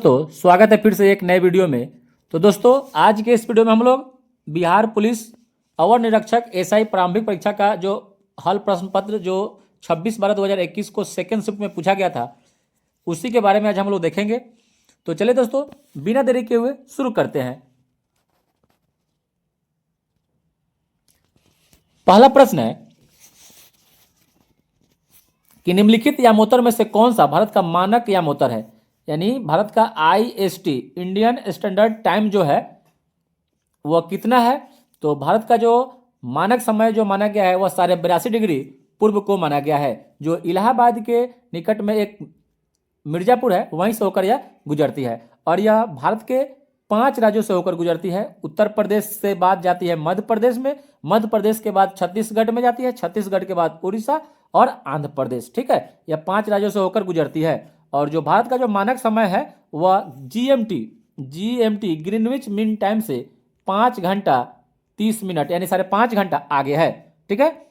तो स्वागत है फिर से एक नए वीडियो में। तो दोस्तों आज के इस वीडियो में हम लोग बिहार पुलिस अवर निरीक्षक एसआई प्रारंभिक परीक्षा का जो हल प्रश्न पत्र जो 26/12/2021 को सेकेंड शिफ्ट में पूछा गया था उसी के बारे में आज हम लोग देखेंगे। तो चलिए दोस्तों बिना देरी किए हुए शुरू करते हैं। पहला प्रश्न है कि निम्नलिखित यामोत्तर में से कौन सा भारत का मानक यामोत्तर है, यानी भारत का IST इंडियन स्टैंडर्ड टाइम जो है वह कितना है। तो भारत का जो मानक समय जो माना गया है वह 82.5 डिग्री पूर्व को माना गया है। जो इलाहाबाद के निकट में एक मिर्जापुर है वहीं से होकर यह गुजरती है और यह भारत के 5 राज्यों से होकर गुजरती है। उत्तर प्रदेश से बाद जाती है मध्य प्रदेश में, मध्य प्रदेश के बाद छत्तीसगढ़ में जाती है, छत्तीसगढ़ के बाद उड़ीसा और आंध्र प्रदेश। ठीक है, यह 5 राज्यों से होकर गुजरती है। और जो भारत का जो मानक समय है वह GMT ग्रीनविच मीन टाइम से 5 घंटा 30 मिनट यानी 5.5 घंटा आगे है। ठीक है,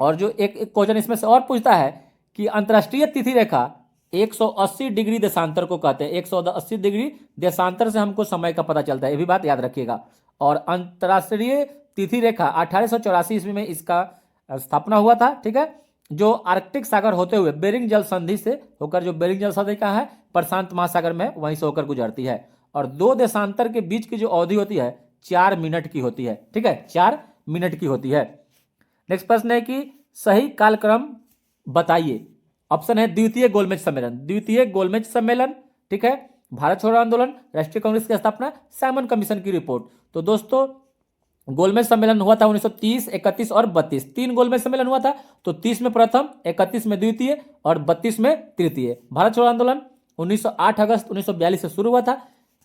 और जो एक क्वेश्चन इसमें से और पूछता है कि अंतर्राष्ट्रीय तिथि रेखा 180 डिग्री देशांतर को कहते हैं। 180 डिग्री देशांतर से हमको समय का पता चलता है, ये भी बात याद रखिएगा। और अंतर्राष्ट्रीय तिथि रेखा 1884 ईस्वी में इसका स्थापना हुआ था। ठीक है, जो आर्कटिक सागर होते हुए बेरिंग जल संधि से होकर, जो बेरिंग जल संधि का है प्रशांत महासागर में, वहीं से होकर गुजरती है। और 2 देशांतर के बीच की जो अवधि होती है 4 मिनट की होती है। ठीक है, 4 मिनट की होती है। नेक्स्ट प्रश्न है कि सही कालक्रम बताइए। ऑप्शन है द्वितीय गोलमेज सम्मेलन, द्वितीय गोलमेज सम्मेलन। ठीक है, भारत छोड़ो आंदोलन, राष्ट्रीय कांग्रेस की स्थापना, साइमन कमीशन की रिपोर्ट। तो दोस्तों गोलमेज सम्मेलन हुआ था 1930, 31 और 32, 3 गोलमेज सम्मेलन हुआ था। तो 30 में प्रथम, 31 में द्वितीय और 32 में तृतीय। भारत छोड़ो आंदोलन 8 अगस्त 1942 से शुरू हुआ था।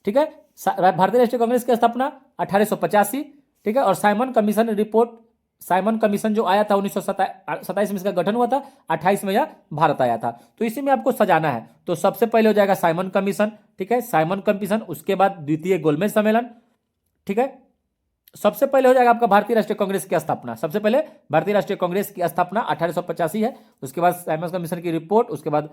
ठीक है, भारतीय राष्ट्रीय कांग्रेस की स्थापना 1885। ठीक है, और Simon commission report, Simon commission जो आया था 1927 में इसका गठन हुआ था, 28 में यह भारत आया था। तो इसी में आपको सजाना है। तो सबसे पहले हो जाएगा साइमन कमीशन। ठीक है, साइमन कमीशन, उसके बाद द्वितीय गोलमेज सम्मेलन। ठीक है, सबसे पहले हो जाएगा आपका भारतीय राष्ट्रीय कांग्रेस की स्थापना। सबसे पहले भारतीय राष्ट्रीय कांग्रेस की स्थापना 1885 है, उसके बाद साइमन कमीशन की रिपोर्ट, उसके बाद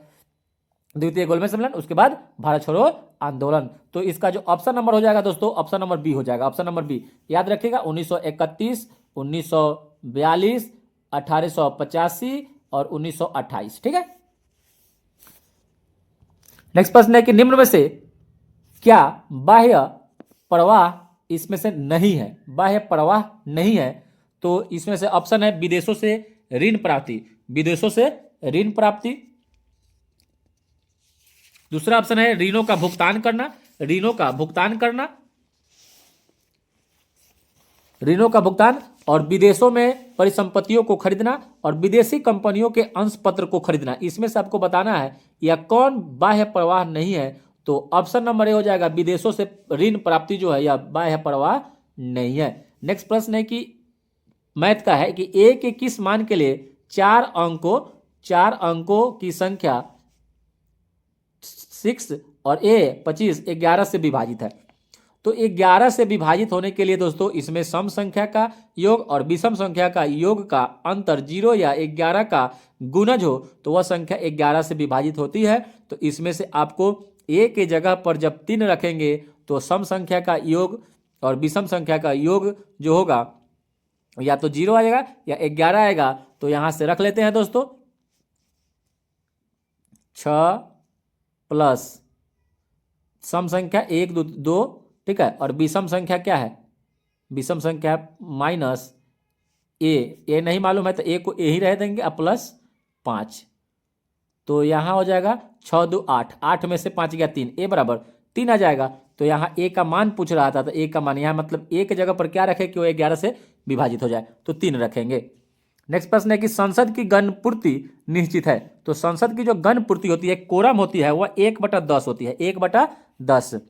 द्वितीय गोलमेज सम्मेलन, उसके बाद भारत छोड़ो आंदोलन। तो इसका जो ऑप्शन नंबर हो जाएगा दोस्तों, ऑप्शन नंबर बी हो जाएगा। ऑप्शन नंबर बी याद रखिएगा, 1931, 1942, 1885 और 1928। ठीक है, नेक्स्ट प्रश्न है कि निम्न में से क्या बाह्य प्रवाह इसमें से नहीं है, बाह्य प्रवाह नहीं है। तो इसमें से ऑप्शन है विदेशों से ऋण प्राप्ति, विदेशों से ऋण प्राप्ति। दूसरा ऑप्शन है ऋणों का भुगतान करना, ऋणों का भुगतान करना, ऋणों का भुगतान, और विदेशों में परिसंपत्तियों को खरीदना और विदेशी कंपनियों के अंश पत्र को खरीदना। इसमें से आपको बताना है यह कौन बाह्य प्रवाह नहीं है। तो ऑप्शन नंबर ए हो जाएगा, विदेशों से ऋण प्राप्ति जो है यह बाह्य प्रवाह नहीं है। नेक्स्ट प्रश्न है कि मैथ का है कि ए के किस मान के लिए 4 अंकों की संख्या 6 और ए 25 11 से विभाजित है। तो 11 से विभाजित होने के लिए दोस्तों इसमें सम संख्या का योग और विषम संख्या का योग का अंतर 0 या 11 का गुणज हो तो वह संख्या 11 से विभाजित होती है। तो इसमें से आपको ए के जगह पर जब 3 रखेंगे तो सम संख्या का योग और विषम संख्या का योग जो होगा या तो 0 आएगा या 11 आएगा। तो यहां से रख लेते हैं दोस्तों 6 प्लस सम संख्या 1 2। ठीक है, और विषम संख्या क्या है, विषम संख्या माइनस ए नहीं मालूम है तो ए को ए ही रह देंगे, अब प्लस 5। तो यहाँ हो जाएगा 6 2 8, 8 में से 5 गया 3, ए बराबर 3 आ जाएगा। तो यहाँ ए का मान पूछ रहा था, तो ए का मान यहाँ मतलब ए के जगह पर क्या रखे कि वो 11 से विभाजित हो जाए, तो 3 रखेंगे। नेक्स्ट प्रश्न है कि संसद की गणपूर्ति निश्चित है। तो संसद की जो गणपूर्ति होती है, कोरम होती है, वह 1/10 होती है, 1/10।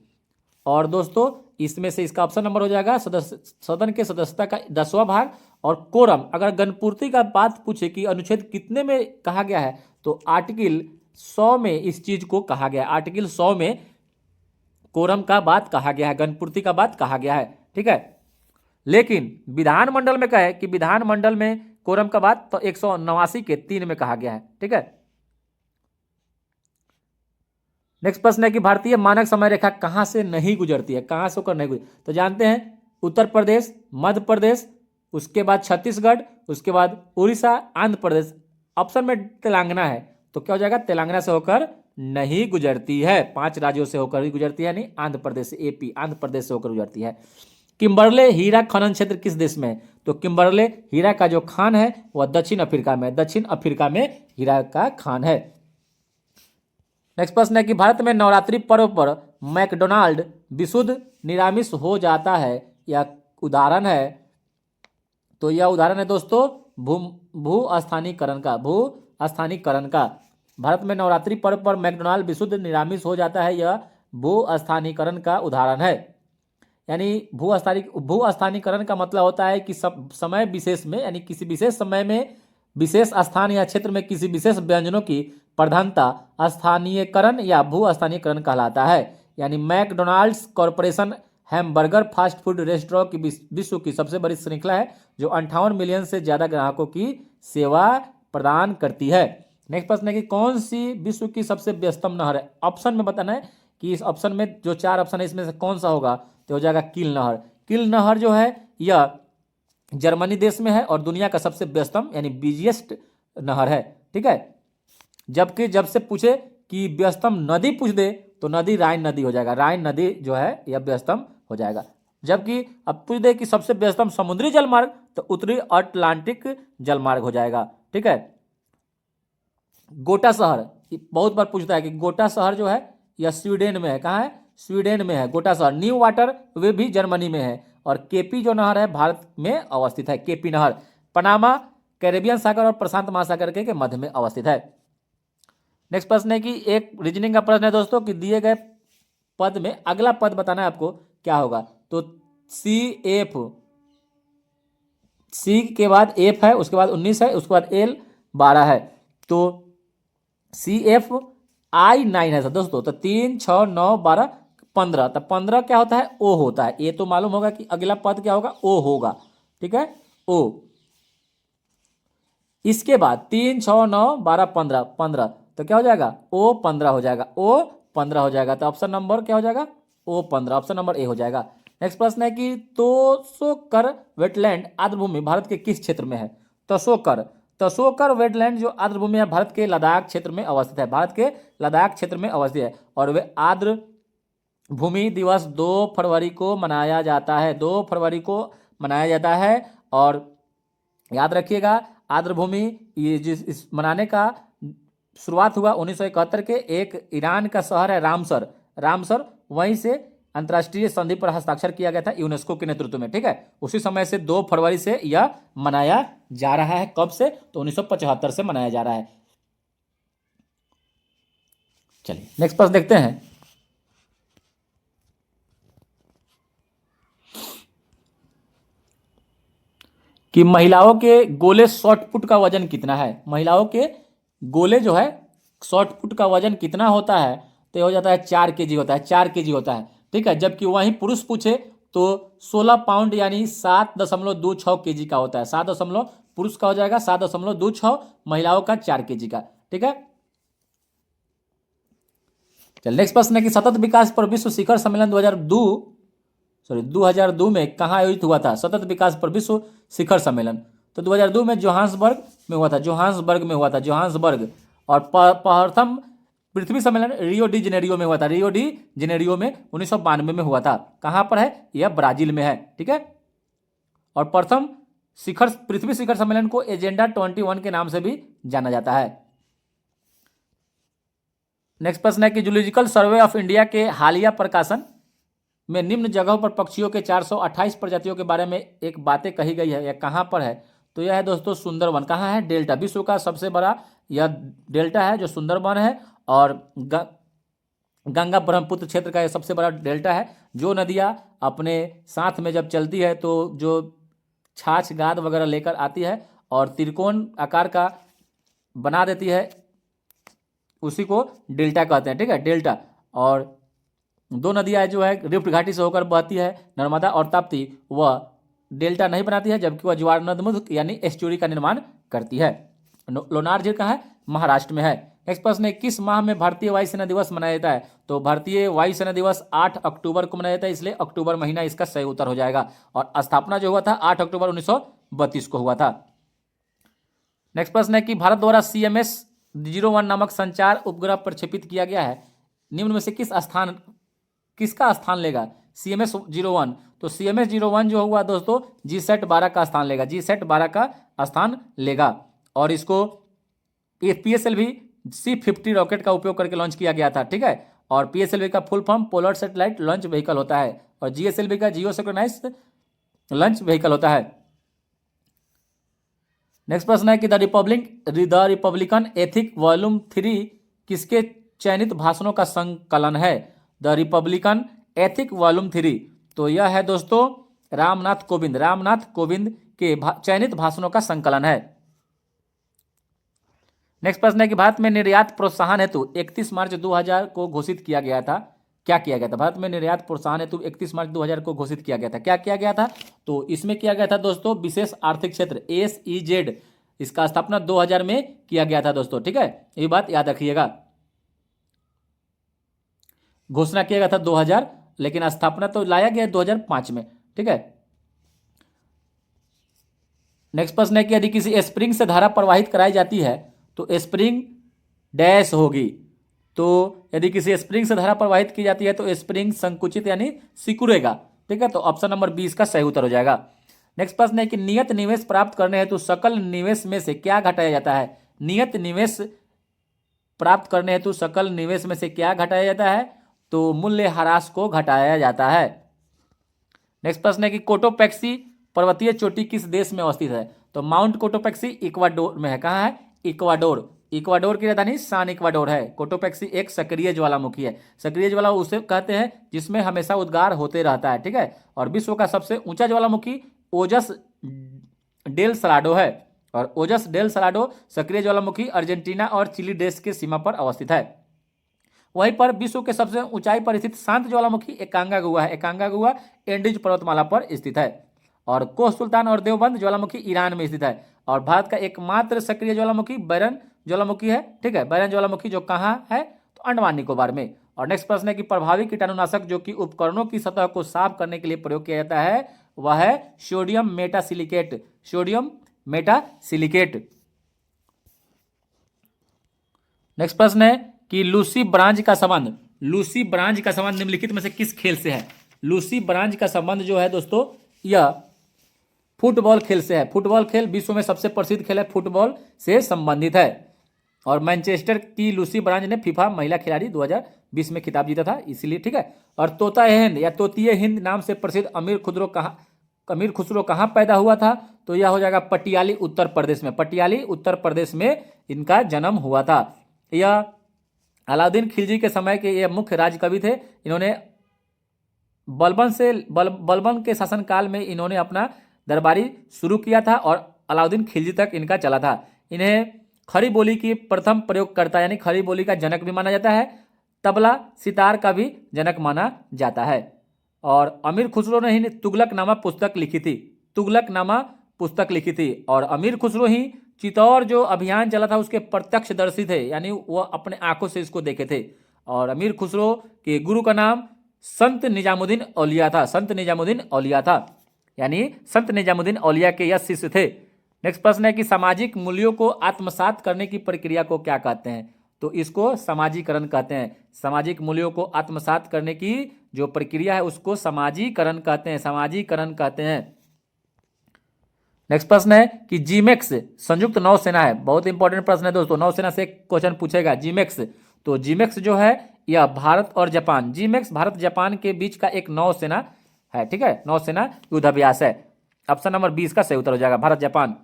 और दोस्तों इसमें से इसका ऑप्शन नंबर हो जाएगा सदन के सदस्यता का 10वां भाग। और कोरम, अगर गणपूर्ति का बात पूछे कि अनुच्छेद कितने में कहा गया है तो आर्टिकल 100 में इस चीज को कहा गया है। आर्टिकल 100 में कोरम का बात कहा गया है, गणपूर्ति का बात कहा गया है। ठीक है, लेकिन विधानमंडल में कहे कि विधानमंडल में कोरम का बात तो 189 के 3 में कहा गया है। ठीक है, नेक्स्ट प्रश्न है कि भारतीय मानक समय रेखा कहाँ से नहीं गुजरती है, कहाँ से होकर नहीं गुजरती, तो जानते हैं उत्तर प्रदेश, मध्य प्रदेश, उसके बाद छत्तीसगढ़, उसके बाद उड़ीसा, आंध्र प्रदेश। ऑप्शन में तेलंगाना है, तो क्या हो जाएगा, तेलंगाना से होकर नहीं गुजरती है, 5 राज्यों से होकर ही गुजरती है, नहीं आंध्र प्रदेश से, एपी आंध्र प्रदेश से होकर गुजरती है। किम्बरले हीरा खनन क्षेत्र किस देश में है, तो किम्बरले हीरा का जो खान है वह दक्षिण अफ्रीका में, दक्षिण अफ्रीका में हीरा का खान है। नेक्स्ट प्रश्न है कि भारत में नवरात्रि पर्व पर मैकडोनाल्ड विशुद्ध निरामिष हो जाता है, यह उदाहरण है, तो यह उदाहरण है दोस्तों भू स्थानीकरण का। भारत में नवरात्रि पर्व पर मैकडोनाल्ड विशुद्ध निरामिष हो जाता है, यह भू स्थानीकरण का उदाहरण है। यानी भू स्थानीकरण का मतलब होता है कि समय विशेष में, यानी किसी विशेष समय में विशेष स्थान या क्षेत्र में किसी विशेष व्यंजनों की प्रधानता स्थानीयकरण या भू स्थानीयकरण कहलाता है। यानी McDonald's corporation hamburger fast food restaurant की विश्व की सबसे बड़ी श्रृंखला है जो 58 मिलियन से ज्यादा ग्राहकों की सेवा प्रदान करती है। नेक्स्ट प्रश्न है कि कौन सी विश्व की सबसे व्यस्तम नहर है, ऑप्शन में बताना है कि इस ऑप्शन में जो 4 ऑप्शन है इसमें से कौन सा होगा, तो हो जाएगा किल नहर। किल नहर जो है यह जर्मनी देश में है और दुनिया का सबसे व्यस्तम यानी बिजिएस्ट नहर है, ठीक है। जबकि जब से पूछे कि व्यस्तम नदी पूछ दे तो नदी राइन नदी हो जाएगा, राइन नदी जो है यह व्यस्तम हो जाएगा। जबकि अब पूछ दे कि सबसे व्यस्तम समुद्री जलमार्ग तो उत्तरी अटलांटिक जलमार्ग हो जाएगा, ठीक है। गोटा शहर बहुत बार पूछता है कि गोटा शहर जो है यह स्वीडन में है, कहाँ है, स्वीडन में है गोटा शहर। न्यू वाटर वे भी जर्मनी में है और केपी जो नहर है भारत में अवस्थित है, केपी नहर। पनामा कैरेबियन सागर और प्रशांत महासागर के मध्य में अवस्थित है। नेक्स्ट प्रश्न है कि एक रीजनिंग का प्रश्न है दोस्तों कि दिए गए पद में अगला पद बताना है आपको क्या होगा, तो सी के बाद एफ है, उसके बाद 19 है, उसके बाद एल 12 है, तो CFI9 है दोस्तों। तो 3 6 9 12 15, तो 15 क्या होता है, ओ होता है। ये तो मालूम होगा कि अगला पद क्या होगा, ओ होगा, ठीक है, ओ। इसके बाद 3 6 9 12 15 15, तो क्या हो जाएगा, ओ 15 हो जाएगा, ओ 15 हो जाएगा। तो ऑप्शन नंबर क्या हो जाएगा, ओ 15, ऑप्शन नंबर ए हो जाएगा। नेक्स्ट प्रश्न है कि तसोकर वेटलैंड आर्द्रभूमि भारत के किस क्षेत्र में है, तसोकर वेटलैंड जो आर्द्रभूमि है भारत के लद्दाख क्षेत्र में अवस्थित है, भारत के लद्दाख क्षेत्र में अवस्थित है। और वे आर्द्र भूमि दिवस 2 फरवरी को मनाया जाता है, 2 फरवरी को मनाया जाता है। और याद रखिएगा आर्द्रभूमि ये इस मनाने का शुरुआत हुआ 1971 के एक ईरान का शहर है रामसर, वहीं से अंतर्राष्ट्रीय संधि पर हस्ताक्षर किया गया था यूनेस्को के नेतृत्व में, ठीक है। उसी समय से 2 फरवरी से यह मनाया जा रहा है, कब से, तो 1975 से मनाया जा रहा है। चलिए नेक्स्ट प्रश्न देखते हैं कि महिलाओं के गोले शॉर्ट पुट का वजन कितना है, महिलाओं के गोले जो है शॉर्ट पुट का वजन कितना होता है, तो ये हो जाता है 4 kg होता है, 4 kg होता है, ठीक है। जबकि वहीं पुरुष पूछे तो 16 पाउंड यानी 7.26 kg का होता है, 7 पुरुष का हो जाएगा 7.26, महिलाओं का 4 kg का, ठीक है। चल नेक्स्ट प्रश्न है कि सतत विकास पर विश्व शिखर सम्मेलन 2002 में कहाँ आयोजित हुआ था, सतत विकास पर विश्व शिखर सम्मेलन, तो 2002 में जोहान्सबर्ग में हुआ था, जोहान्सबर्ग। और प्रथम पृथ्वी सम्मेलन रियो डी जेनेरियो में हुआ था, रियो डी जेनेरियो में 1992 में हुआ था, कहाँ पर है, यह ब्राजील में है, ठीक है। और प्रथम पृथ्वी शिखर सम्मेलन को एजेंडा 21 के नाम से भी जाना जाता है। नेक्स्ट प्रश्न है कि जूलॉजिकल सर्वे ऑफ इंडिया के हालिया प्रकाशन में निम्न जगहों पर पक्षियों के 428 प्रजातियों के बारे में एक बातें कही गई है, यह कहाँ पर है, तो यह है दोस्तों सुंदरवन, कहाँ है, डेल्टा, विश्व का सबसे बड़ा यह डेल्टा है जो सुंदरवन है। और गंगा ब्रह्मपुत्र क्षेत्र का यह सबसे बड़ा डेल्टा है। जो नदियाँ अपने साथ में जब चलती है तो जो छाछ गाद वगैरह लेकर आती है और त्रिकोण आकार का बना देती है उसी को डेल्टा कहते हैं, ठीक है, डेल्टा। और 2 नदियाँ जो है रिफ्ट घाटी से होकर बहती है, नर्मदा और ताप्ती, वह डेल्टा नहीं बनाती है जबकि वह ज्वार नदमुख यानी एस्चुरी का निर्माण करती है। लोनार झील कहाँ है, महाराष्ट्र में है। नेक्स्ट प्रश्न है, किस माह में भारतीय वायुसेना दिवस मनाया जाता है? तो भारतीय वायुसेना दिवस 8 अक्टूबर को मनाया जाता है, इसलिए अक्टूबर महीना इसका सही उत्तर हो जाएगा। और स्थापना जो हुआ था 8 अक्टूबर 1932 को हुआ था। नेक्स्ट प्रश्न है कि भारत द्वारा CMS-01 नामक संचार उपग्रह प्रक्षेपित किया गया है, निम्न में से किसका स्थान लेगा? CMS-01, तो CMS-01 जो हुआ दोस्तों GSAT-12 का स्थान लेगा, GSAT-12 का स्थान लेगा। और इसको PSLV C-50 रॉकेट का उपयोग करके लॉन्च किया गया था, ठीक है। और PSLV का full form polar satellite launch vehicle होता है, और GSLV का जियो सिंक्रोनाइज्ड लॉन्च व्हीकल होता है। नेक्स्ट प्रश्न है कि द रिपब्लिकन एथिक वॉल्यूम 3 किसके चयनित भाषणों का संकलन है? द रिपब्लिकन एथिक वॉल्यूम 3, तो यह है दोस्तों रामनाथ कोविंद के चयनित भाषणों का संकलन है। नेक्स्ट प्रश्न है कि भारत में निर्यात प्रोत्साहन हेतु 31 मार्च 2000 को घोषित किया गया था, क्या किया गया था? भारत में निर्यात प्रोत्साहन हेतु 31 मार्च 2000 को घोषित किया गया था, क्या किया गया था? तो इसमें किया गया था दोस्तों विशेष आर्थिक क्षेत्र SEZ, इसका स्थापना 2000 में किया गया था दोस्तों, ठीक है, ये बात याद रखिएगा। घोषणा किया गया था 2000, लेकिन स्थापना तो लाया गया 2005 में, ठीक है। नेक्स्ट प्रश्न है कि यदि किसी स्प्रिंग से धारा प्रवाहित कराई जाती है तो स्प्रिंग डैश होगी, तो यदि किसी स्प्रिंग से धारा प्रवाहित की जाती है तो स्प्रिंग संकुचित यानी सिकुड़ेगा, ठीक है। तो ऑप्शन नंबर 20 का सही उत्तर हो जाएगा। नेक्स्ट प्रश्न है कि नियत निवेश प्राप्त करने हेतु सकल निवेश में से क्या घटाया जाता है? नियत निवेश प्राप्त करने हेतु सकल निवेश में से क्या घटाया जाता है? तो मूल्य ह्रास को घटाया जाता है। नेक्स्ट प्रश्न है कि कोटोपैक्सी पर्वतीय चोटी किस देश में अवस्थित है? तो माउंट कोटोपैक्सी इक्वाडोर में है। कहाँ है? इक्वाडोर की राजधानी सान इक्वाडोर है। कोटोपैक्सी एक सक्रिय ज्वालामुखी है। सक्रिय ज्वालामुखी उसे कहते हैं जिसमें हमेशा उद्गार होते रहता है, ठीक है। और विश्व का सबसे ऊंचा ज्वालामुखी ओजस डेल सलाडो है, और ओजस डेल सलाडो सक्रिय ज्वालामुखी अर्जेंटीना और चिली देश के सीमा पर अवस्थित है। वहीं पर विश्व के सबसे ऊंचाई पर स्थित शांत ज्वालामुखी एकांगागुआ है। एकांगागुआ एंडीज पर्वतमाला पर स्थित है। और कोह सुल्तान और देवबंद ज्वालामुखी ईरान में स्थित है। और भारत का एकमात्र सक्रिय ज्वालामुखी बैरन ज्वालामुखी है, ठीक है। बैरन ज्वालामुखी जो कहाँ है? तो अंडमान निकोबार में। और नेक्स्ट प्रश्न है कि प्रभावी कीटाणुनाशक जो कि उपकरणों की सतह को साफ करने के लिए प्रयोग किया जाता है वह है sodium metasilicate. Sodium metasilicate. Next प्रश्न है कि लूसी ब्रांच का संबंध निम्नलिखित में से किस खेल से है? लूसी ब्रांच का संबंध जो है दोस्तों यह फुटबॉल खेल से है। फुटबॉल खेल विश्व में सबसे प्रसिद्ध खेल है, फुटबॉल से संबंधित है। और मैनचेस्टर की लूसी ब्रांच ने फीफा महिला खिलाड़ी 2020 में खिताब जीता था, इसीलिए, ठीक है। और तोता हिंद या तोतीय हिंद नाम से प्रसिद्ध अमीर खुसरो कहाँ पैदा हुआ था? तो यह हो जाएगा पटियाली उत्तर प्रदेश में। पटियाली उत्तर प्रदेश में इनका जन्म हुआ था। यह अलाउद्दीन खिलजी के समय के ये मुख्य राजकवि थे। इन्होंने बलबन के शासनकाल में इन्होंने अपना दरबारी शुरू किया था और अलाउद्दीन खिलजी तक इनका चला था। इन्हें खड़ी बोली की प्रथम प्रयोगकर्ता यानी खड़ी बोली का जनक भी माना जाता है। तबला सितार का भी जनक माना जाता है। और अमीर खुसरो ने ही तुगलकनामा पुस्तक लिखी थी। और अमीर खुसरो ही चित्तौड़ जो अभियान चला था उसके प्रत्यक्षदर्शी थे, यानी वो अपने आंखों से इसको देखे थे। और अमीर खुसरो के गुरु का नाम संत निजामुद्दीन औलिया था, यानी संत निजामुद्दीन औलिया के यह शिष्य थे। नेक्स्ट प्रश्न है कि सामाजिक मूल्यों को आत्मसात करने की प्रक्रिया को क्या कहते हैं? तो इसको समाजीकरण कहते हैं। सामाजिक मूल्यों को आत्मसात करने की जो प्रक्रिया है उसको समाजीकरण कहते हैं। नेक्स्ट प्रश्न है कि जीमेक्स संयुक्त नौसेना है। बहुत इंपॉर्टेंट प्रश्न है दोस्तों, नौसेना से क्वेश्चन पूछेगा जीमेक्स। तो जीमेक्स जो है यह भारत और जापान, जीमेक्स भारत जापान के बीच का एक नौसेना है, ठीक है, नौसेना युद्धाभ्यास है। ऑप्शन नंबर 20 का सही उत्तर हो जाएगा, भारत जापान।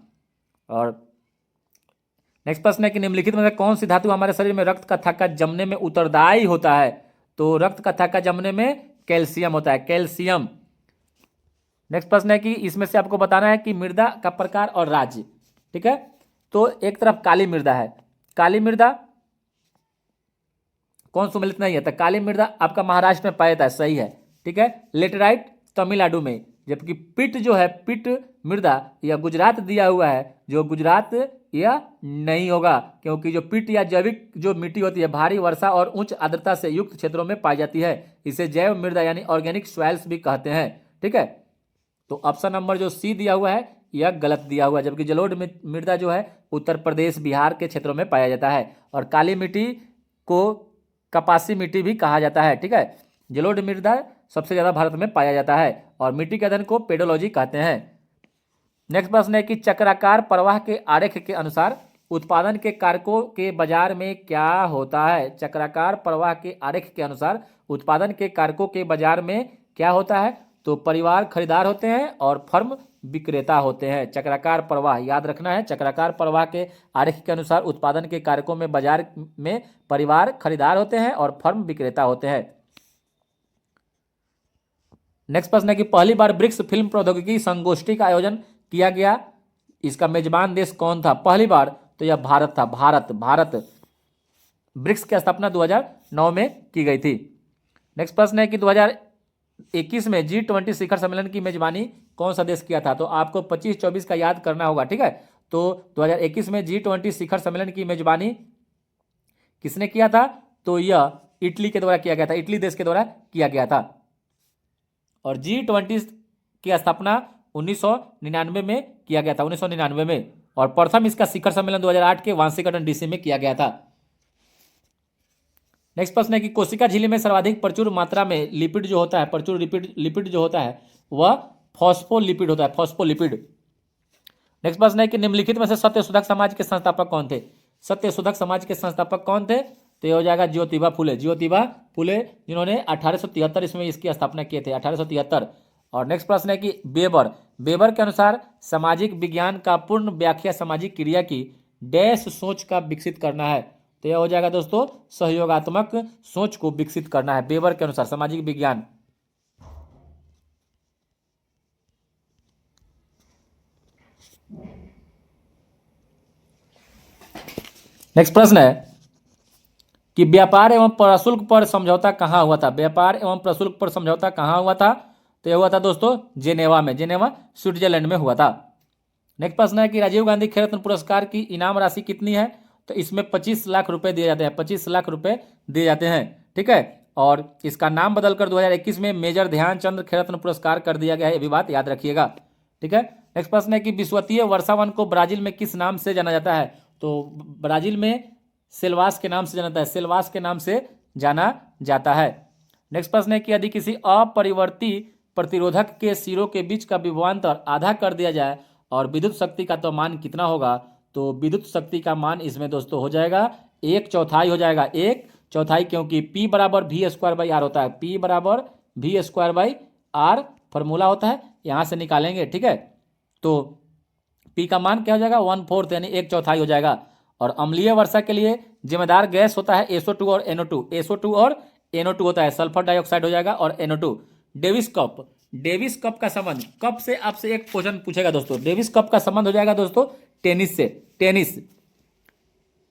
और नेक्स्ट प्रश्न है कि निम्नलिखित में से कौन सी धातु हमारे शरीर में रक्त का थक्का जमने में उत्तरदायी होता है? तो रक्त का थक्का जमने में कैल्शियम होता है, कैल्शियम। नेक्स्ट प्रश्न है कि इसमें से आपको बताना है कि मृदा का प्रकार और राज्य, ठीक है। तो एक तरफ काली मृदा है, काली मृदा कौन सम्मिलित नहीं है? तो काली मृदा आपका महाराष्ट्र में पाया जाता है, सही है, ठीक है। लेटेराइट तमिलनाडु में, जबकि पिट जो है, पिट मृदा, यह गुजरात दिया हुआ है, जो गुजरात यह नहीं होगा, क्योंकि जो पिट या जैविक जो मिट्टी होती है भारी वर्षा और उच्च आर्द्रता से युक्त क्षेत्रों में पाई जाती है। इसे जैव मृदा यानी ऑर्गेनिक सॉइल्स भी कहते हैं। ठीक है, तो ऑप्शन नंबर जो सी दिया हुआ है यह गलत दिया हुआ है, जबकि जलोढ़ मृदा जो है उत्तर प्रदेश बिहार के क्षेत्रों में पाया जाता है। और काली मिट्टी को कपासी मिट्टी भी कहा जाता है। ठीक है, जलोढ़ मृदा सबसे ज्यादा भारत में पाया जाता है और मिट्टी के अध्ययन को पेडोलॉजी कहते हैं। नेक्स्ट प्रश्न है कि चक्राकार प्रवाह के आरेख के अनुसार उत्पादन के कारकों के बाजार में क्या होता है। चक्राकार प्रवाह के आरेख के अनुसार उत्पादन के कारकों के बाजार में क्या होता है, तो परिवार खरीदार होते हैं और फर्म विक्रेता होते हैं। चक्राकार प्रवाह याद रखना है, चक्राकार प्रवाह के आरेख के अनुसार उत्पादन के कारकों में बाजार में परिवार खरीदार होते हैं और फर्म विक्रेता होते हैं। नेक्स्ट प्रश्न है कि पहली बार ब्रिक्स फिल्म प्रौद्योगिकी संगोष्ठी का आयोजन किया गया, इसका मेजबान देश कौन था। पहली बार तो यह भारत था, भारत ब्रिक्स की स्थापना 2009 में की गई थी। नेक्स्ट प्रश्न है कि 2021 में G20 शिखर सम्मेलन की मेजबानी कौन सा देश किया था, तो आपको 25-24 का याद करना होगा। ठीक है, तो 2021 में G20 शिखर सम्मेलन की मेजबानी किसने किया था, तो यह इटली के द्वारा किया गया था, इटली देश के द्वारा किया गया था। और G20 की स्थापना 1999 में किया गया था, 1999 में। और प्रथम इसका शिखर सम्मेलन 2008 के वाशिंगटन डीसी में किया गया था। नेक्स्ट प्रश्न है कि कोशिका झिल्ली में सर्वाधिक प्रचुर मात्रा में लिपिड जो होता है, प्रचुर लिपिड जो होता है वह फॉस्फोलिपिड होता है, फॉस्फोलिपिड। नेक्स्ट प्रश्न है कि निम्नलिखित में से सत्यशोधक समाज के संस्थापक कौन थे। सत्यशोधक समाज के संस्थापक कौन थे, तो यह हो जाएगा ज्योतिबा फुले, ज्योतिबा फुले, जिन्होंने 1873 इसमें इसकी स्थापना किए थे, 1873। और नेक्स्ट प्रश्न है कि बेबर के अनुसार सामाजिक विज्ञान का पूर्ण व्याख्या सामाजिक क्रिया की डैश सोच का विकसित करना है, तो यह हो जाएगा दोस्तों सहयोगात्मक सोच को विकसित करना है बेबर के अनुसार सामाजिक विज्ञान। नेक्स्ट प्रश्न है कि व्यापार एवं प्रशुल्क पर समझौता कहाँ हुआ था। व्यापार एवं प्रशुल्क पर समझौता कहाँ हुआ था, तो यह हुआ था दोस्तों जेनेवा में, जेनेवा स्विट्जरलैंड में हुआ था। नेक्स्ट प्रश्न है कि राजीव गांधी खेल रत्न पुरस्कार की इनाम राशि कितनी है, तो इसमें 25 लाख रुपए दिए जाते हैं, 25 लाख रुपए दिए जाते हैं। ठीक है, और इसका नाम बदलकर 2021 में मेजर ध्यानचंद खेल रत्न पुरस्कार कर दिया गया है, ये भी बात याद रखिएगा। ठीक है, नेक्स्ट प्रश्न है कि विश्वतीय वर्षावन को ब्राजील में किस नाम से जाना जाता है, तो ब्राजील में सेल्वास के नाम से जाना जाता है, सेल्वास के नाम से जाना जाता है। नेक्स्ट प्रश्न है कि यदि किसी अपरिवर्ती प्रतिरोधक के सिरों के बीच का विभवांतर आधा कर दिया जाए और विद्युत शक्ति का तो मान कितना होगा, तो विद्युत शक्ति का मान इसमें दोस्तों हो जाएगा 1/4 हो जाएगा, 1/4, क्योंकि P बराबर V² R होता है, P बराबर V² R फॉर्मूला होता है, यहाँ से निकालेंगे। ठीक है, तो P का मान क्या हो जाएगा 1/4 यानी 1/4 हो जाएगा। और अम्लीय वर्षा के लिए जिम्मेदार गैस होता है SO2 और NO2, SO2 और NO2 होता है, सल्फर डाइऑक्साइड हो जाएगा और NO2। डेविस कप का संबंध, कप से आपसे एक क्वेश्चन पूछेगा दोस्तों, डेविस कप का संबंध हो जाएगा दोस्तों टेनिस से, टेनिस।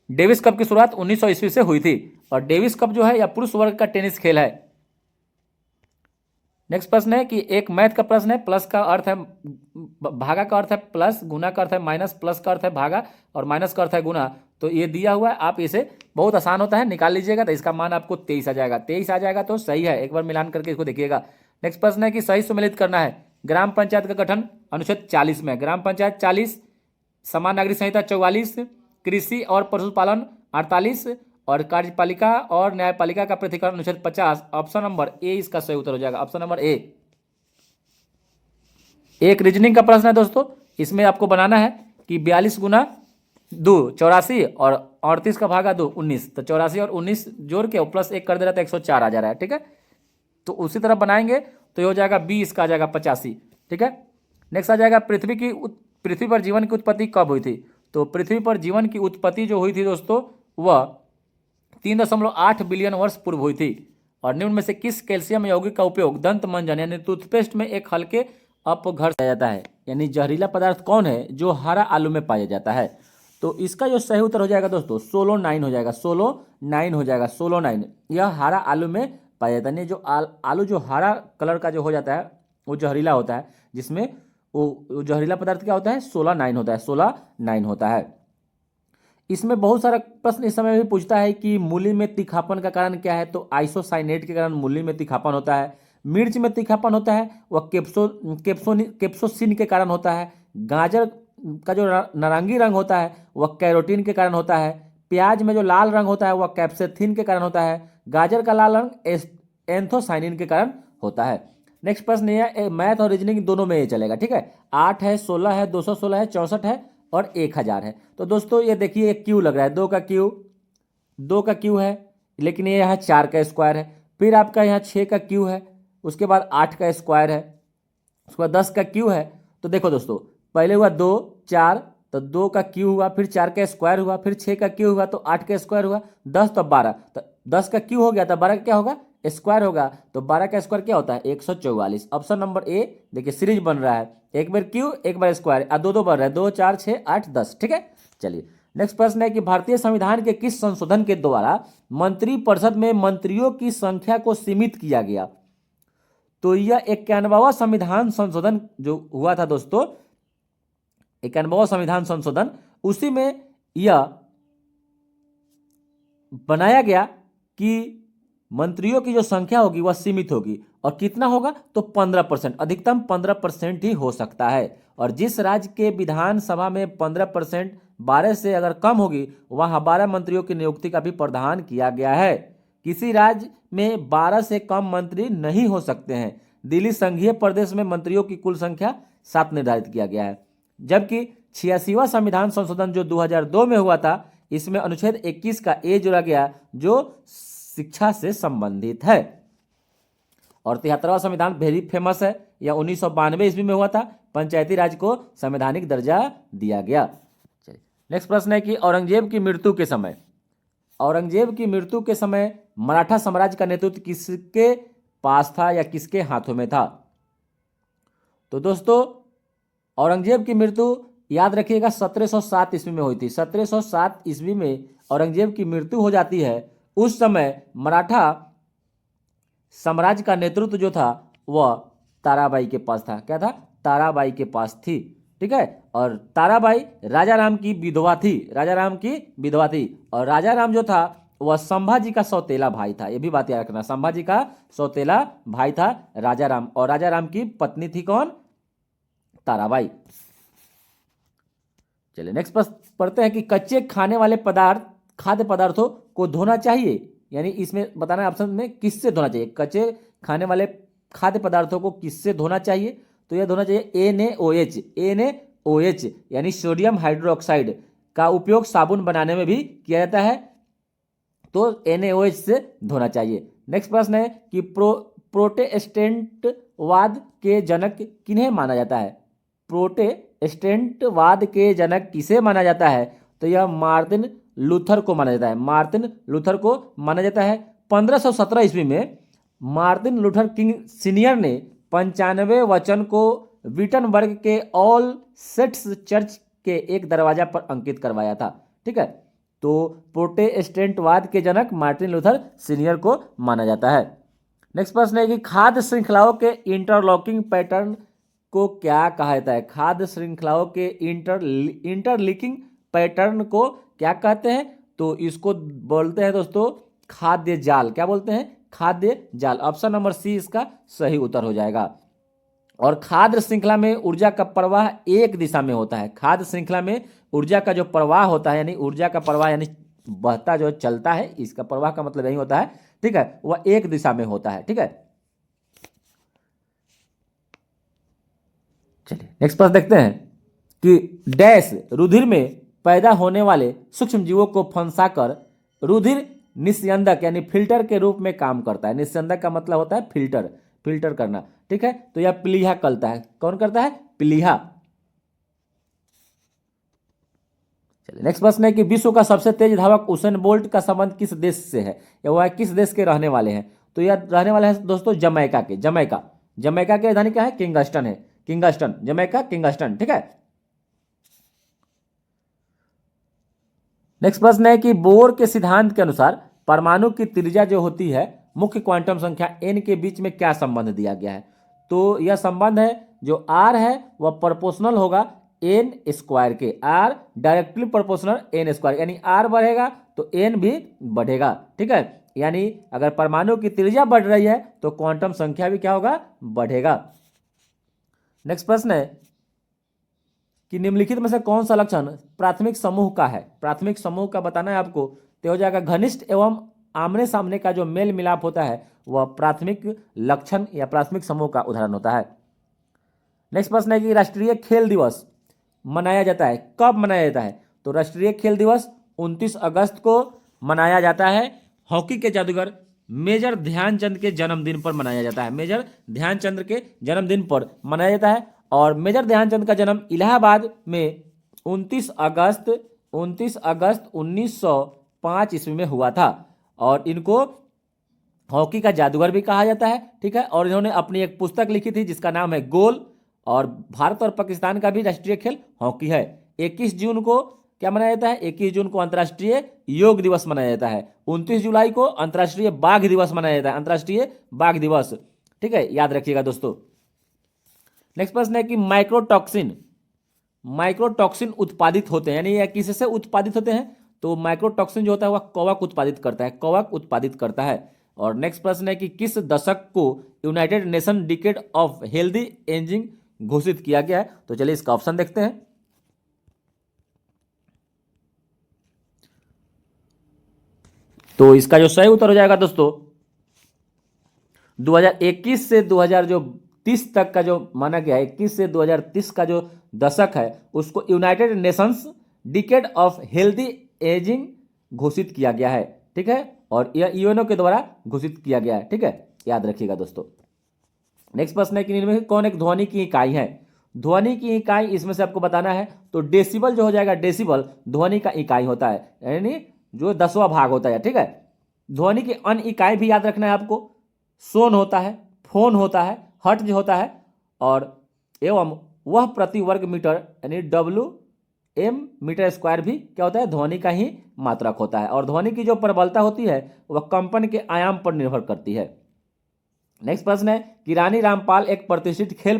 डेविस कप की शुरुआत 1900 ईस्वी से हुई थी और डेविस कप जो है यह पुरुष वर्ग का टेनिस खेल है। नेक्स्ट प्रश्न है कि एक मैथ का प्रश्न है, प्लस का अर्थ है भागा का अर्थ है प्लस, गुना का अर्थ है माइनस, प्लस का अर्थ है भागा और माइनस का अर्थ है गुना। तो ये दिया हुआ है, आप इसे बहुत आसान होता है निकाल लीजिएगा, तो इसका मान आपको 23 आ जाएगा, 23 आ जाएगा तो सही है, एक बार मिलान करके इसको देखिएगा। नेक्स्ट प्रश्न है कि सही सम्मिलित करना है ग्राम पंचायत का गठन अनुच्छेद 40 में, ग्राम पंचायत 40, समान नागरिक संहिता 44, कृषि और पशुपालन 48 और कार्यपालिका और न्यायपालिका का पृथकीकरण अनुच्छेद 50। ऑप्शन नंबर ए इसका सही उत्तर हो जाएगा, ऑप्शन नंबर ए। एक रीजनिंग का प्रश्न है दोस्तों, इसमें आपको बनाना है कि 42 गुना 2 84 और 38 का भागा 2 19, तो 84 और 19 जोड़ के प्लस 1 कर दे रहा है तो 104 आ जा रहा है। ठीक है, तो उसी तरह बनाएंगे तो ये हो जाएगा 20 का आ जाएगा 85। ठीक है, नेक्स्ट आ जाएगा पृथ्वी पर जीवन की उत्पत्ति कब हुई थी, तो पृथ्वी पर जीवन की उत्पत्ति जो हुई थी दोस्तों वह 3.8 बिलियन वर्ष पूर्व हुई थी। और निम्न में से किस कैल्शियम यौगिक का उपयोग दंत मंजन यानी टूथपेस्ट में एक हल्के अपघर्ष किया जाता है, यानी जहरीला पदार्थ कौन है जो हरा आलू में पाया जाता है, तो इसका जो सही उत्तर हो जाएगा दोस्तों सोलोनाइन हो जाएगा, सोलोनाइन हो जाएगा, सोलोनाइन। यह हरा आलू में पाया जाता है, जो आलू जो हरा कलर का जो हो जाता है वो जहरीला होता है, जिसमें वो जहरीला पदार्थ क्या होता है, 16 9 होता है, 16 9 होता है। इसमें बहुत सारा प्रश्न इस समय भी पूछता है कि मूली में तीखापन का कारण क्या है, तो आइसोसाइनेट के कारण मूली में तीखापन होता है। मिर्च में तीखापन होता है वह केप्सोसिन के कारण होता है। गाजर का जो नारंगी रंग होता है वह कैरोटीन के कारण होता है। प्याज में जो लाल रंग होता है वह कैप्सेथिन के कारण होता है। गाजर का लाल रंग एंथोसाइनिन के कारण होता है। नेक्स्ट प्रश्न ये है, मैथ और रीजनिंग दोनों में ये चलेगा, ठीक है। 8 है, 16 है, 216 है, 64 है और 1000 है। तो दोस्तों ये देखिए एक क्यू लग रहा है, 2 का क्यू है, लेकिन ये यहाँ 4 का स्क्वायर है। फिर आपका यहाँ 6 का क्यू है, उसके बाद 8 का स्क्वायर है, उसके बाद 10 का क्यू है। तो देखो दोस्तों, पहले हुआ 2 4, तो 2 का क्यू हुआ, फिर 4 का स्क्वायर हुआ, फिर 6 का क्यू हुआ, तो 8 का स्क्वायर हुआ, 10 तो 12, तो 10 का क्यू हो गया, तो 12 का क्या होगा, स्क्वायर होगा। तो 12 का स्क्वायर क्या होता है, 144। ऑप्शन नंबर ए देखिए सीरीज बन रहा है, एक बार क्यू एक बार स्क्वायर, दो दो बन रहा है, 2 4 6 8 10, ठीक है। चलिए नेक्स्ट प्रश्न है कि भारतीय संविधान के किस संशोधन के द्वारा मंत्रिपरिषद में मंत्रियों की संख्या को सीमित किया गया। तो यह 91वां संविधान संशोधन जो हुआ था दोस्तों, 91वां संविधान संशोधन, उसी में यह बनाया गया कि मंत्रियों की जो संख्या होगी वह सीमित होगी, और कितना होगा, तो 15%, अधिकतम 15% ही हो सकता है। और जिस राज्य के विधानसभा में 15% 12 से अगर कम होगी, वहां 12 मंत्रियों की नियुक्ति का भी प्रावधान किया गया है। किसी राज्य में 12 से कम मंत्री नहीं हो सकते हैं। दिल्ली संघीय प्रदेश में मंत्रियों की कुल संख्या 7 निर्धारित किया गया है। जबकि 86वां संविधान संशोधन जो 2002 में हुआ था, इसमें अनुच्छेद 21 का ए जोड़ा गया जो शिक्षा से संबंधित है। और 73वां संविधान वेरी फेमस है, यह 1992 ईस्वी में हुआ था। पंचायती राज को संवैधानिक दर्जा दिया गया। चलिए नेक्स्ट प्रश्न है कि औरंगजेब की मृत्यु के समय मराठा साम्राज्य का नेतृत्व किसके पास था या किसके हाथों में था। तो दोस्तों औरंगजेब की मृत्यु याद रखिएगा 1707 ईस्वी में हुई थी। 1707 ईस्वी में औरंगजेब की मृत्यु हो जाती है। उस समय मराठा साम्राज्य का नेतृत्व जो था वह ताराबाई के पास था। क्या था, ताराबाई के पास थी, ठीक है। और ताराबाई राजा राम की विधवा थी, और राजा राम जो था वह संभाजी का सौतेला भाई था। यह भी बात याद रखना, संभाजी का सौतेला भाई था राजा राम, और राजा राम की पत्नी थी कौन, ताराबाई। चलिए नेक्स्ट प्रश्न पढ़ते हैं कि कच्चे खाद्य पदार्थों को धोना चाहिए, यानी इसमें बताना है ऑप्शन में किससे धोना चाहिए। कच्चे खाने वाले खाद्य पदार्थों को किससे धोना चाहिए, तो यह धोना चाहिए NaOH यानी सोडियम हाइड्रोक्साइड का उपयोग साबुन बनाने में भी किया जाता है, तो NaOH से धोना चाहिए। नेक्स्ट प्रश्न है कि प्रोटेस्टेंटवाद के जनक किन्हें माना जाता है। प्रोटेस्टेंटवाद के जनक किसे माना जाता है, तो यह मार्टिन लूथर को माना जाता है। 1517 ईस्वी में मार्टिन लूथर किंग सीनियर ने 95 वचन को विटनबर्ग के ऑल सेट्स चर्च के एक दरवाजा पर अंकित करवाया था, ठीक है। तो प्रोटेस्टेंटवाद के जनक मार्टिन लूथर सीनियर को माना जाता है। नेक्स्ट प्रश्न है कि खाद्य श्रृंखलाओं के इंटरलॉकिंग पैटर्न को क्या कहा जाता है। खाद्य श्रृंखलाओं के इंटरलिंकिंग पैटर्न को क्या कहते हैं, तो इसको बोलते हैं दोस्तों खाद्य जाल। क्या बोलते हैं, खाद्य जाल। ऑप्शन नंबर सी इसका सही उत्तर हो जाएगा। और खाद्य श्रृंखला में ऊर्जा का प्रवाह एक दिशा में होता है। खाद्य श्रृंखला में ऊर्जा का जो प्रवाह होता है, यानी ऊर्जा का प्रवाह यानी बहता जो चलता है, इसका प्रवाह का मतलब यही होता है, ठीक है, वह एक दिशा में होता है, ठीक है। चलिए नेक्स्ट प्रश्न देखते हैं कि डैश रुधिर में पैदा होने वाले सूक्ष्म जीवों को फंसाकर रुधिर निस्यंदक यानी फिल्टर के रूप में काम करता है। निस्यंदक का मतलब होता है फिल्टर करना, ठीक है। तो यह प्लीहा करता है। कौन करता है, प्लीहा। चलिए नेक्स्ट प्रश्न है कि विश्व का सबसे तेज धावक उसेन बोल्ट का संबंध किस देश से है, या वह किस देश के रहने वाले हैं। तो यह रहने वाले हैं दोस्तों जमैका के। जमैका की राजधानी क्या है, किंगस्टन, जमैका किंगस्टन, ठीक है। नेक्स्ट प्रश्न है कि बोर के सिद्धांत के अनुसार परमाणु की त्रिज्या जो होती है मुख्य क्वांटम संख्या n के बीच में क्या संबंध दिया गया है। तो यह संबंध है जो आर है वह प्रोपोर्शनल होगा एन स्क्वायर के, R directly proportional N square, यानी आर बढ़ेगा तो एन भी बढ़ेगा। ठीक है, यानी अगर परमाणु की त्रिज्या बढ़ रही है तो क्वांटम संख्या भी क्या होगा, बढ़ेगा। नेक्स्ट प्रश्न है कि निम्नलिखित में से कौन सा लक्षण प्राथमिक समूह का है। प्राथमिक समूह का बताना है आपको, तो हो जाएगा घनिष्ठ एवं आमने सामने का जो मेल मिलाप होता है वह प्राथमिक लक्षण या प्राथमिक समूह का उदाहरण होता है। नेक्स्ट प्रश्न है कि राष्ट्रीय खेल दिवस मनाया जाता है, कब मनाया जाता है। तो राष्ट्रीय खेल दिवस 29 अगस्त को मनाया जाता है। हॉकी के जादूगर मेजर ध्यानचंद के जन्मदिन पर मनाया जाता है, मेजर ध्यानचंद के जन्मदिन पर मनाया जाता है। और मेजर ध्यानचंद का जन्म इलाहाबाद में 29 अगस्त 1905 ईस्वी में हुआ था। और इनको हॉकी का जादूगर भी कहा जाता है। ठीक है, और इन्होंने अपनी एक पुस्तक लिखी थी जिसका नाम है गोल। और भारत और पाकिस्तान का भी राष्ट्रीय खेल हॉकी है। 21 जून को क्या मनाया जाता है, 21 जून को अंतर्राष्ट्रीय योग दिवस मनाया जाता है। 29 जुलाई को अंतर्राष्ट्रीय बाघ दिवस मनाया जाता है, अंतर्राष्ट्रीय बाघ दिवस। ठीक है, याद रखिएगा दोस्तों। नेक्स्ट प्रश्न है कि माइक्रोटॉक्सिन उत्पादित होते हैं, यानी यह किससे उत्पादित होते हैं। तो माइक्रोटॉक्सिन जो होता है वह कवक उत्पादित करता है, कवक उत्पादित करता है। और नेक्स्ट प्रश्न है कि किस दशक को United nation decade of healthy ageing घोषित किया गया है। तो चलिए इसका ऑप्शन देखते हैं। तो इसका जो सही उत्तर हो जाएगा दोस्तों 2021 से 2030 तक का जो माना गया है, 21 से 2030 का जो दशक है उसको United Nations decade of healthy ageing घोषित किया गया है। ठीक है, और यह यूएनओ के द्वारा घोषित किया गया है। ठीक है, याद रखिएगा दोस्तों। नेक्स्ट प्रश्न है कि इनमें से कौन एक ध्वनि की इकाई है। ध्वनि की इकाई इसमें से आपको बताना है। तो डेसिबल जो हो जाएगा, डेसिबल ध्वनि का इकाई होता है, यानी जो 10वां भाग होता है। ठीक है, ध्वनि की अन्य इकाई भी याद रखना है आपको। सोन होता है, फोन होता है, हर्ट्ज होता है, और एवं वह प्रति वर्ग मीटर यानी WM मीटर स्क्वायर भी क्या होता है, ध्वनि का ही मात्रक होता है। और ध्वनि की जो प्रबलता होती है वह कंपन के आयाम पर निर्भर करती है। नेक्स्ट प्रश्न है कि रानी रामपाल एक प्रतिष्ठित खेल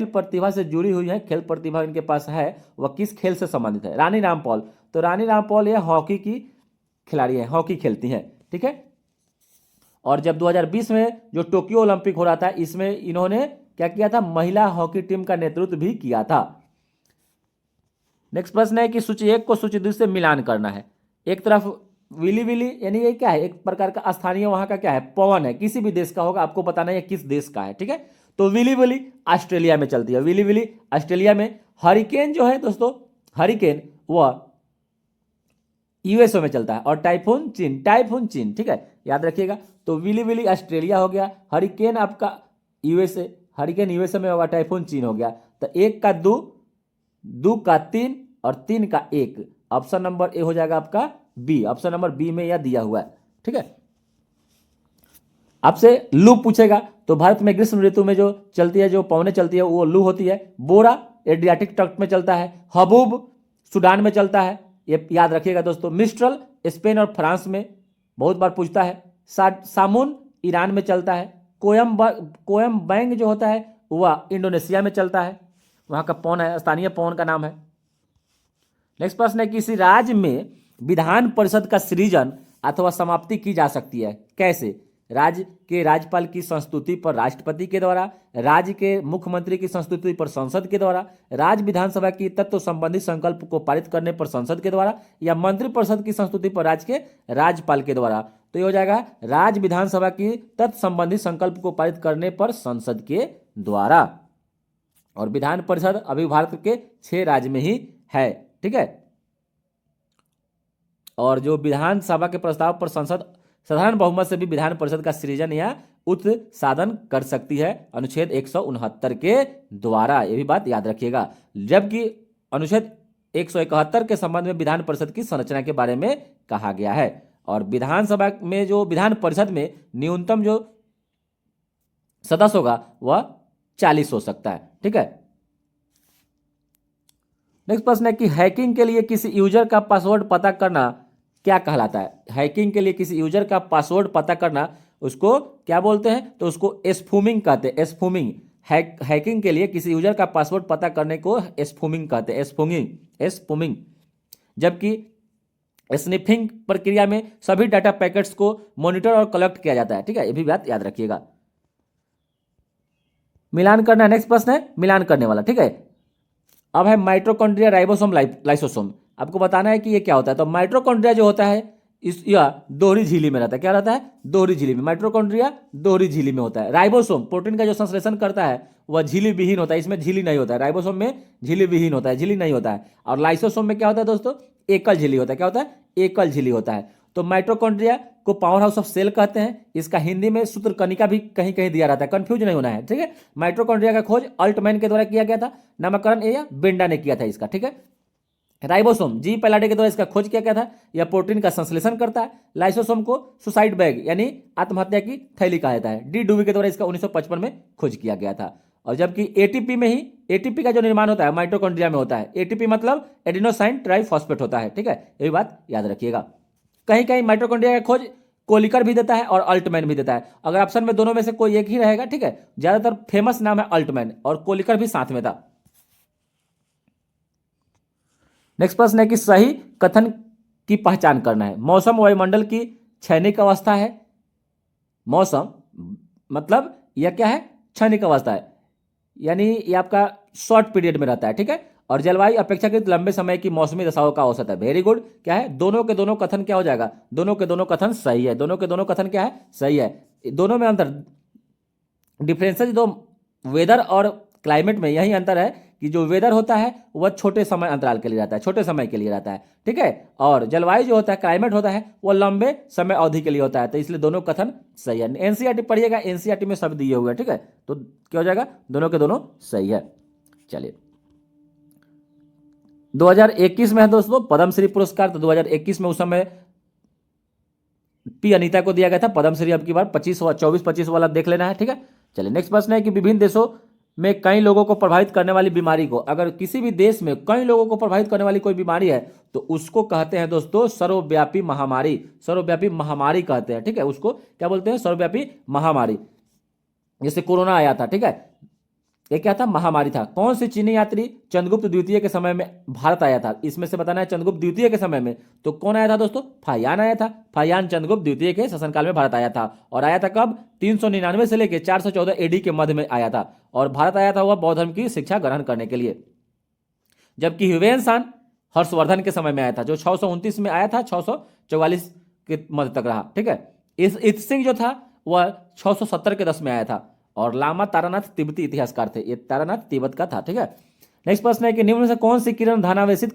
प्रतिभा से जुड़ी हुई है। खेल प्रतिभा इनके पास है, वह किस खेल से संबंधित है। रानी रामपाल, तो रानी रामपाल यह हॉकी की खिलाड़ी है, हॉकी खेलती हैं। ठीक है, और जब 2020 में जो टोक्यो ओलंपिक हो रहा था इसमें इन्होंने क्या किया था, महिला हॉकी टीम का नेतृत्व भी किया था। नेक्स्ट प्रश्न है कि सूची 1 को सूची 2 से मिलान करना है। एक तरफ विली विली यानी ये क्या है, एक प्रकार का स्थानीय वहां का क्या है, पवन है, किसी भी देश का होगा, आपको बताना है किस देश का है। ठीक है, तो विली विली ऑस्ट्रेलिया में चलती है, विली विली ऑस्ट्रेलिया में। हरिकेन जो है दोस्तों, हरिकेन वह यूएसए में चलता है। और टाइफून चीन। ठीक है, याद रखिएगा। तो विली विली ऑस्ट्रेलिया हो गया, हरिकेन आपका यूएसए, हरिकेन यूएसए में होगा, टाइफून चीन हो गया। तो 1 का 2, 2 का 3 और 3 का 1। ऑप्शन नंबर ए हो जाएगा आपका बी, ऑप्शन नंबर बी में यह दिया हुआ है। ठीक है, आपसे लू पूछेगा तो भारत में ग्रीष्म ऋतु में जो चलती है, जो पवनें चलती है वो लू होती है। बोरा एड्रियाटिक तट में चलता है, हबूब सूडान में चलता है, ये याद रखिएगा दोस्तों। मिस्ट्रल स्पेन और फ्रांस में बहुत बार पूछता है। सामुन ईरान में चलता है। कोयम बैंग जो होता है वह इंडोनेशिया में चलता है, वहाँ का पवन है, स्थानीय पवन का नाम है। नेक्स्ट प्रश्न है किसी राज्य में विधान परिषद का सृजन अथवा समाप्ति की जा सकती है, कैसे। राज्य के राज्यपाल की संस्तुति पर राष्ट्रपति के द्वारा, राज्य के मुख्यमंत्री की संस्तुति पर संसद के द्वारा, राज्य विधानसभा की तत्व संबंधी संकल्प को पारित करने पर संसद के द्वारा, या मंत्रिपरिषद की संस्तुति पर राज्य के राज्यपाल के द्वारा। तो ये हो जाएगा राज्य विधानसभा की तत्व संबंधी संकल्प को पारित करने पर संसद के द्वारा। और विधान परिषद अभी भारत के 6 राज्य में ही है। ठीक है, और जो विधानसभा के प्रस्ताव पर संसद साधारण बहुमत से भी विधान परिषद का सृजन या उत्साधन कर सकती है अनुच्छेद 169 के द्वारा, ये भी बात याद रखिएगा। जबकि अनुच्छेद 171 के संबंध में विधान परिषद की संरचना के बारे में कहा गया है। और विधानसभा में जो विधान परिषद में न्यूनतम जो सदस्य होगा वह 40 हो सकता है। ठीक है, नेक्स्ट प्रश्न है कि हैकिंग के लिए किसी यूजर का पासवर्ड पता करना क्या कहलाता है। हैकिंग के लिए किसी यूजर का पासवर्ड पता करना उसको क्या बोलते हैं, तो उसको स्पूमिंग कहते हैं। स्पूमिंग हैकिंग के लिए किसी यूजर का पासवर्ड पता करने को स्पूमिंग कहते हैं, स्पूमिंग। जबकि स्निफिंग प्रक्रिया में सभी डाटा पैकेट्स को मॉनिटर और कलेक्ट किया जाता है। ठीक है, ये भी बात याद रखिएगा। मिलान करना नेक्स्ट प्रश्न है, मिलान करने वाला। ठीक है, अब है माइटोकॉन्ड्रिया, राइबोसोम, लाइसोसोम। आपको बताना है कि ये क्या होता है। तो माइटोकॉन्ड्रिया जो होता है इस या दोहरी झिल्ली में रहता है। क्या रहता है, दोहरी झिल्ली में। माइटोकॉन्ड्रिया दोहरी झिल्ली में होता है। राइबोसोम प्रोटीन का जो संश्लेषण करता है वह झिल्ली विहीन होता है, इसमें झिल्ली नहीं होता है। राइबोसोम में झिल्ली विहीन होता है, झिल्ली नहीं होता है। और लाइसोसोम में क्या होता है दोस्तों, एकल झिल्ली होता है। क्या होता है, एकल झिल्ली होता है। तो माइटोकॉन्ड्रिया को पावर हाउस ऑफ सेल कहते हैं। इसका हिंदी में सूत्रकणिका भी कहीं कहीं दिया रहता है, कंफ्यूज नहीं होना है। ठीक है, माइटोकॉन्ड्रिया का खोज अल्टमैन के द्वारा किया गया था। नामकरण या बेंडा ने किया था इसका। ठीक है, राइबोसोम जी पैलाडे के द्वारा इसका खोज किया गया था। यह प्रोटीन का संश्लेषण करता है। लाइसोसोम को सुसाइड बैग यानी आत्महत्या की थैली कहा जाता है। डी डुवी के द्वारा इसका 1955 में खोज किया गया था। और जबकि एटीपी में ही, एटीपी का जो निर्माण होता है माइटोकॉन्ड्रिया में होता है। एटीपी मतलब एडिनोसाइन ट्राइफॉस्फेट होता है। ठीक है, ये भी बात याद रखिएगा। कहीं कहीं माइटोकॉन्ड्रिया का खोज कोलिकर भी देता है और अल्टमैन भी देता है। अगर ऑप्शन में दोनों में से कोई एक ही रहेगा। ठीक है, ज्यादातर फेमस नाम है अल्टमैन और कोलिकर भी साथ में था। नेक्स्ट प्रश्न है कि सही कथन की पहचान करना है। मौसम वायुमंडल की क्षणिक अवस्था है। मौसम मतलब यह क्या है, क्षणिक अवस्था है, यानी ये आपका शॉर्ट पीरियड में रहता है। ठीक है, और जलवायु अपेक्षाकृत लंबे समय की मौसमी दशाओं का औसत है। Very good. क्या है, दोनों के दोनों कथन क्या हो जाएगा, दोनों के दोनों कथन सही है। दोनों के दोनों कथन क्या है, सही है। दोनों में अंतर, डिफरेंसेस दो वेदर और क्लाइमेट में यही अंतर है कि जो वेदर होता है वह छोटे समय अंतराल के लिए रहता है, छोटे समय के लिए रहता है। ठीक है, और जलवायु जो होता है, क्लाइमेट होता है, वह लंबे समय अवधि के लिए होता है। तो इसलिए दोनों कथन सही है। एनसीईआरटी पढ़िएगा, एनसीईआरटी में सब दिए हुए हैं। ठीक है, तो क्या हो जाएगा, दोनों के दोनों सही है। चलिए, 2021 में है दोस्तों पद्मश्री पुरस्कार। तो 2021 में उस समय पी अनीता को दिया गया था पद्मश्री। अब की बार 24-25 वाला देख लेना है। ठीक है, चलिए नेक्स्ट प्रश्न है कि विभिन्न देशों में कई लोगों को प्रभावित करने वाली बीमारी को, अगर किसी भी देश में कई लोगों को प्रभावित करने वाली कोई बीमारी है तो उसको कहते हैं दोस्तों सर्वव्यापी महामारी। सर्वव्यापी महामारी कहते हैं। ठीक है, उसको क्या बोलते हैं, सर्वव्यापी महामारी। जैसे कोरोना आया था। ठीक है, ये क्या था, महामारी था। कौन सी चीनी यात्री चंद्रगुप्त द्वितीय के समय में भारत आया था, इसमें से बताना है चंद्रगुप्त द्वितीय के समय में। तो कौन आया था दोस्तों, फाहियान आया था। फाहियान चंद्रगुप्त द्वितीय के शासनकाल में भारत आया था। और आया था कब, 399 से लेकर 414 एडी के मध्य में आया था। और भारत आया था वह बौद्ध धर्म की शिक्षा ग्रहण करने के लिए। जबकि ह्यूवेन हर्षवर्धन के समय में आया था, जो 629 में आया था, 644 के मध्य तक रहा। ठीक है, इत सिंह जो था वह 670 के 10 में आया था। और लामा तारानाथ तिब्बती इतिहासकार थे, ये तारानाथ तिब्बत का था। ठीक है, नेक्स्ट प्रश्न है कि निम्न में से कौन सी किरण धनावेशित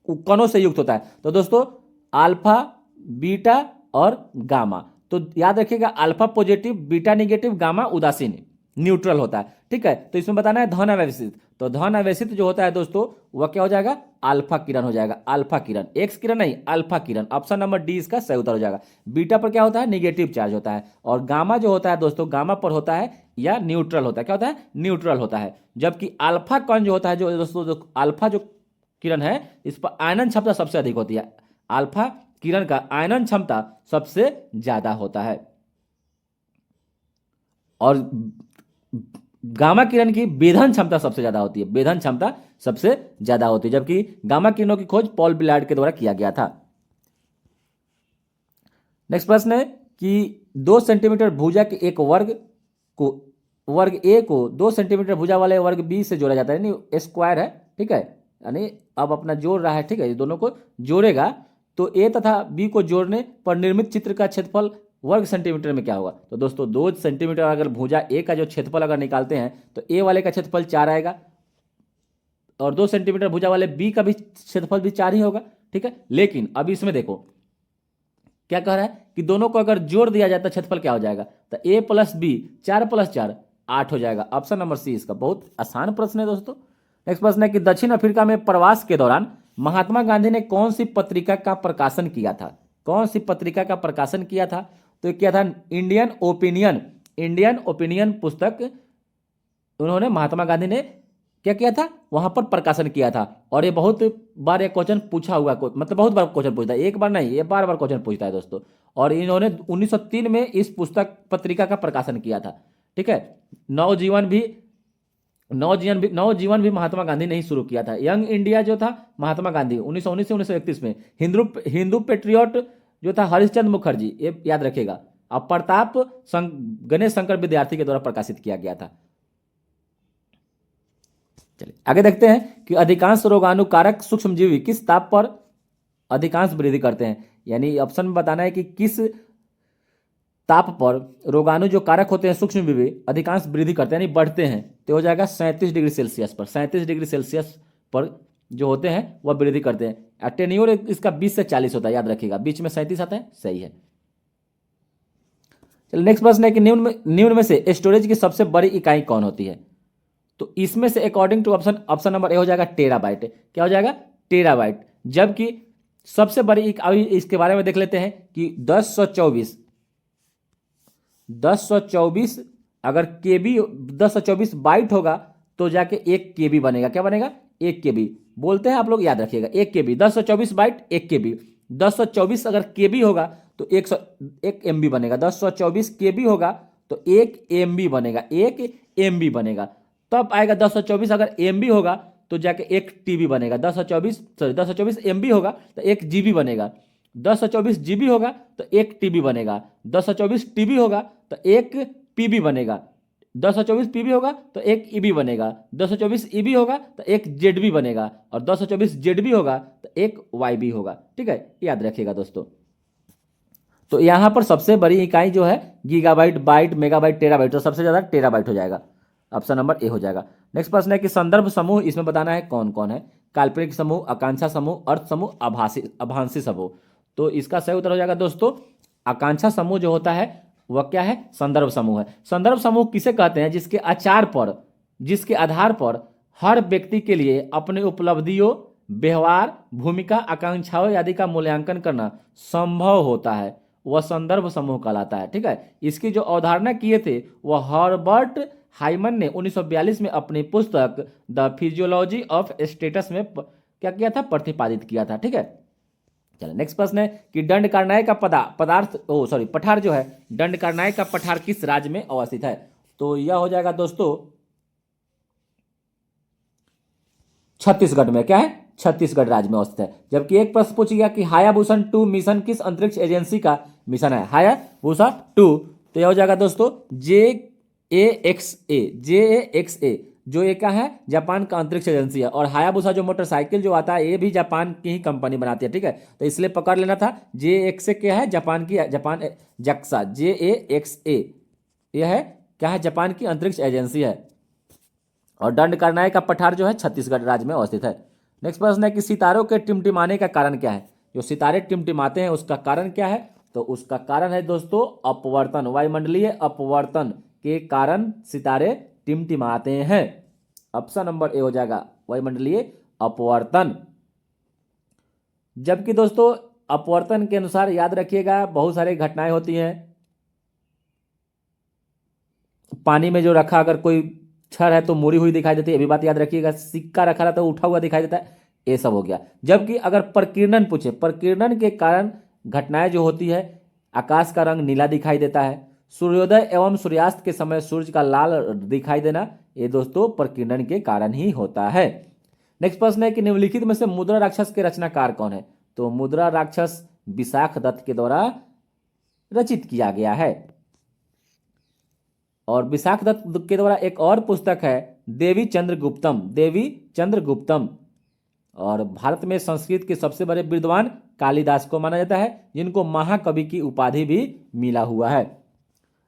कणों से युक्त होता है। तो दोस्तों अल्फा, बीटा और गामा। तो याद रखिएगा, alpha positive, beta negative, gamma उदासीन, न्यूट्रल होता है। ठीक है, तो इसमें बताना है धन आवेशित। तो धन आवेशित जो होता है दोस्तों वह क्या हो जाएगा, अल्फा किरण हो जाएगा। अल्फा किरण, एक्स किरण नहीं, अल्फा किरण। ऑप्शन नंबर डी इसका सही उत्तर हो जाएगा। बीटा पर क्या होता है, निगेटिव चार्ज होता है। और गामा जो होता है दोस्तों, गामा पर होता है या न्यूट्रल होता है। क्या होता है, न्यूट्रल होता है। जबकि अल्फा कण जो होता है, जो दोस्तों जो अल्फा जो किरण है, इस पर आयनन क्षमता सबसे अधिक होती है। अल्फा किरण का आयनन क्षमता सबसे ज्यादा होता है। और गामा किरण की वेधन क्षमता सबसे ज्यादा होती है। वेधन क्षमता सबसे ज्यादा होती है। जबकि गामा किरणों की खोज पॉल बिलार्ड के द्वारा किया गया था। नेक्स्ट प्रश्न है कि 2 सेंटीमीटर भुजा के एक वर्ग ए को 2 सेंटीमीटर भुजा वाले वर्ग बी से जोड़ा जाता है, यानी स्क्वायर है। ठीक है, यानी अब अपना जोड़ रहा है। ठीक है, दोनों को जोड़ेगा तो ए तथा बी को जोड़ने पर निर्मित चित्र का क्षेत्रफल वर्ग सेंटीमीटर में क्या होगा। तो दोस्तों 2 सेंटीमीटर अगर भुजा ए का जो क्षेत्रफल अगर निकालते हैं तो ए वाले का क्षेत्रफल 4 आएगा और 2 सेंटीमीटर भुजा वाले बी का भी क्षेत्रफल भी 4 ही होगा। ठीक है, लेकिन अभी इसमें देखो क्या कह रहा है कि दोनों को अगर जोड़ दिया जाए तो क्षेत्रफल क्या हो जाएगा, तो ए प्लस बी, 4 + 4 8 हो जाएगा। ऑप्शन नंबर सी इसका। बहुत आसान प्रश्न है दोस्तों। नेक्स्ट प्रश्न है कि दक्षिण अफ्रीका में प्रवास के दौरान महात्मा गांधी ने कौन सी पत्रिका का प्रकाशन किया था। कौन सी पत्रिका का प्रकाशन किया था, तो क्या था, इंडियन ओपिनियन। इंडियन ओपिनियन पुस्तक उन्होंने, महात्मा गांधी ने क्या किया था, वहां पर प्रकाशन किया था। और ये बहुत बार ये क्वेश्चन पूछा हुआ, मतलब बहुत बार क्वेश्चन पूछता है, एक बार नहीं, ये बार बार क्वेश्चन पूछता है दोस्तों। और इन्होंने 1903 में इस पुस्तक पत्रिका का प्रकाशन किया था। ठीक है। नवजीवन भी महात्मा गांधी ने ही शुरू किया था। यंग इंडिया जो था महात्मा गांधी 1919 से 1931 में। हिंदू पेट्रियट जो था हरिश्चंद्र मुखर्जी, ये याद रखिएगा। अब गणेश शंकर विद्यार्थी के द्वारा प्रकाशित किया गया था। चलिए आगे देखते हैं कि अधिकांश रोगाणुकारक सूक्ष्मजीवी किस ताप पर अधिकांश वृद्धि करते हैं। यानी ऑप्शन में बताना है कि किस ताप पर रोगाणु जो कारक होते हैं सूक्ष्मजीवी अधिकांश वृद्धि करते हैं यानी बढ़ते हैं। तो हो जाएगा 37 डिग्री सेल्सियस पर। 37 डिग्री सेल्सियस पर जो होते हैं वह वृद्धि करते हैं। टेन्योर इसका 20 से 40 होता है, याद रखिएगा। बीच में 37 आता है, सही है। चलिए नेक्स्ट प्रश्न है कि निम्न में से स्टोरेज की सबसे बड़ी इकाई कौन होती है। तो इसमें से according to option number A हो जाएगा टेराबाइट। क्या हो जाएगा? टेराबाइट। जबकि सबसे बड़ी इकाई, इसके बारे में देख लेते हैं कि 1024 अगर केबी 1024 बाइट होगा तो जाके 1 केबी बनेगा। क्या बनेगा? 1 केबी बोलते हैं आप लोग, याद रखिएगा। 1 केबी 1024 बाइट 1 केबी। 1024 अगर केबी होगा तो 1 एमबी बनेगा। 1024 केबी होगा तो 1 एमबी बनेगा। 1 एमबी बनेगा। तब आएगा 1024 अगर एमबी होगा तो जाके 1 टीबी बनेगा। 1024 एमबी होगा तो 1 जीबी बनेगा। 1024 जीबी होगा तो 1 टीबी बनेगा। 1024 टीबी होगा तो 1 पीबी बनेगा। 1024 पीबी होगा तो 1 ईबी बनेगा। 1024 ईबी होगा तो 1 जेडबी बनेगा। और 1024 जेडबी होगा तो 1 वाईबी होगा। ठीक है, याद रखिएगा दोस्तों। तो यहां पर सबसे बड़ी इकाई जो है गीगाबाइट, बाइट, मेगाबाइट, टेराबाइट, तो सबसे ज्यादा टेराबाइट हो जाएगा। ऑप्शन नंबर ए हो जाएगा। नेक्स्ट प्रश्न है कि संदर्भ समूह इसमें बताना है कौन कौन है। काल्पनिक समूह, आकांक्षा समूह, अर्थ समूह, आभासी समूह। तो इसका सही उत्तर हो जाएगा दोस्तों आकांक्षा समूह जो होता है वह क्या है? संदर्भ समूह है। संदर्भ समूह किसे कहते हैं? जिसके आधार पर हर व्यक्ति के लिए अपने उपलब्धियों, व्यवहार, भूमिका, आकांक्षाओं आदि का मूल्यांकन करना संभव होता है, वह संदर्भ समूह कहलाता है। ठीक है। इसकी जो अवधारणा किए थे वह हर्बर्ट हाइमन ने 1942 में अपनी पुस्तक द फिजियोलॉजी ऑफ स्टेटस में क्या किया था? प्रतिपादित किया था। ठीक है। चलो नेक्स्ट प्रश्न है कि दंडकारण्य का पठार जो है, दंडकारण्य का पठार किस राज्य में अवस्थित है? तो यह हो जाएगा दोस्तों छत्तीसगढ़ में। क्या है? छत्तीसगढ़ राज्य में अवस्थित है। जबकि एक प्रश्न पूछ गया कि हायाबुसा 2 मिशन किस अंतरिक्ष एजेंसी का मिशन है? हायाबुसा 2, तो यह हो जाएगा दोस्तों JAXA जो एक का है जापान का अंतरिक्ष एजेंसी है। और हायाबुसा जो मोटरसाइकिल जो आता है ये भी जापान की ही कंपनी बनाती है। ठीक है, तो इसलिए पकड़ लेना था। JAXA क्या है? जापान JAXA JAXA यह है क्या है? जापान की अंतरिक्ष एजेंसी है। और दंडकारण्य का पठार जो है छत्तीसगढ़ राज्य में अवस्थित है। नेक्स्ट प्रश्न है कि सितारों के टिमटिमाने का कारण क्या है? जो सितारे टिमटिमाते हैं उसका कारण क्या है? तो उसका कारण है दोस्तों अपवर्तन। वायुमंडलीय अपवर्तन के कारण सितारे टिमटिमाते हैं। ऑप्शन नंबर ए हो जाएगा वायुमंडलीय अपवर्तन। जबकि दोस्तों अपवर्तन के अनुसार याद रखिएगा बहुत सारी घटनाएं होती हैं। पानी में जो रखा अगर कोई छड़ है तो मुड़ी हुई दिखाई देती है, ये भी बात याद रखिएगा। सिक्का रखा रहता है उठा हुआ दिखाई देता है, ये सब हो गया। जबकि अगर प्रकीर्णन पूछे, प्रकीर्णन के कारण घटनाएं जो होती है, आकाश का रंग नीला दिखाई देता है, सूर्योदय एवं सूर्यास्त के समय सूर्य का लाल दिखाई देना, ये दोस्तों प्रकीर्णन के कारण ही होता है। नेक्स्ट प्रश्न है कि निम्नलिखित में से मुद्रा राक्षस के रचनाकार कौन है? तो मुद्रा राक्षस विशाख दत्त के द्वारा रचित किया गया है। और विशाख दत्त के द्वारा एक और पुस्तक है देवी चंद्रगुप्तम। और भारत में संस्कृत के सबसे बड़े विद्वान कालिदास को माना जाता है, जिनको महाकवि की उपाधि भी मिला हुआ है।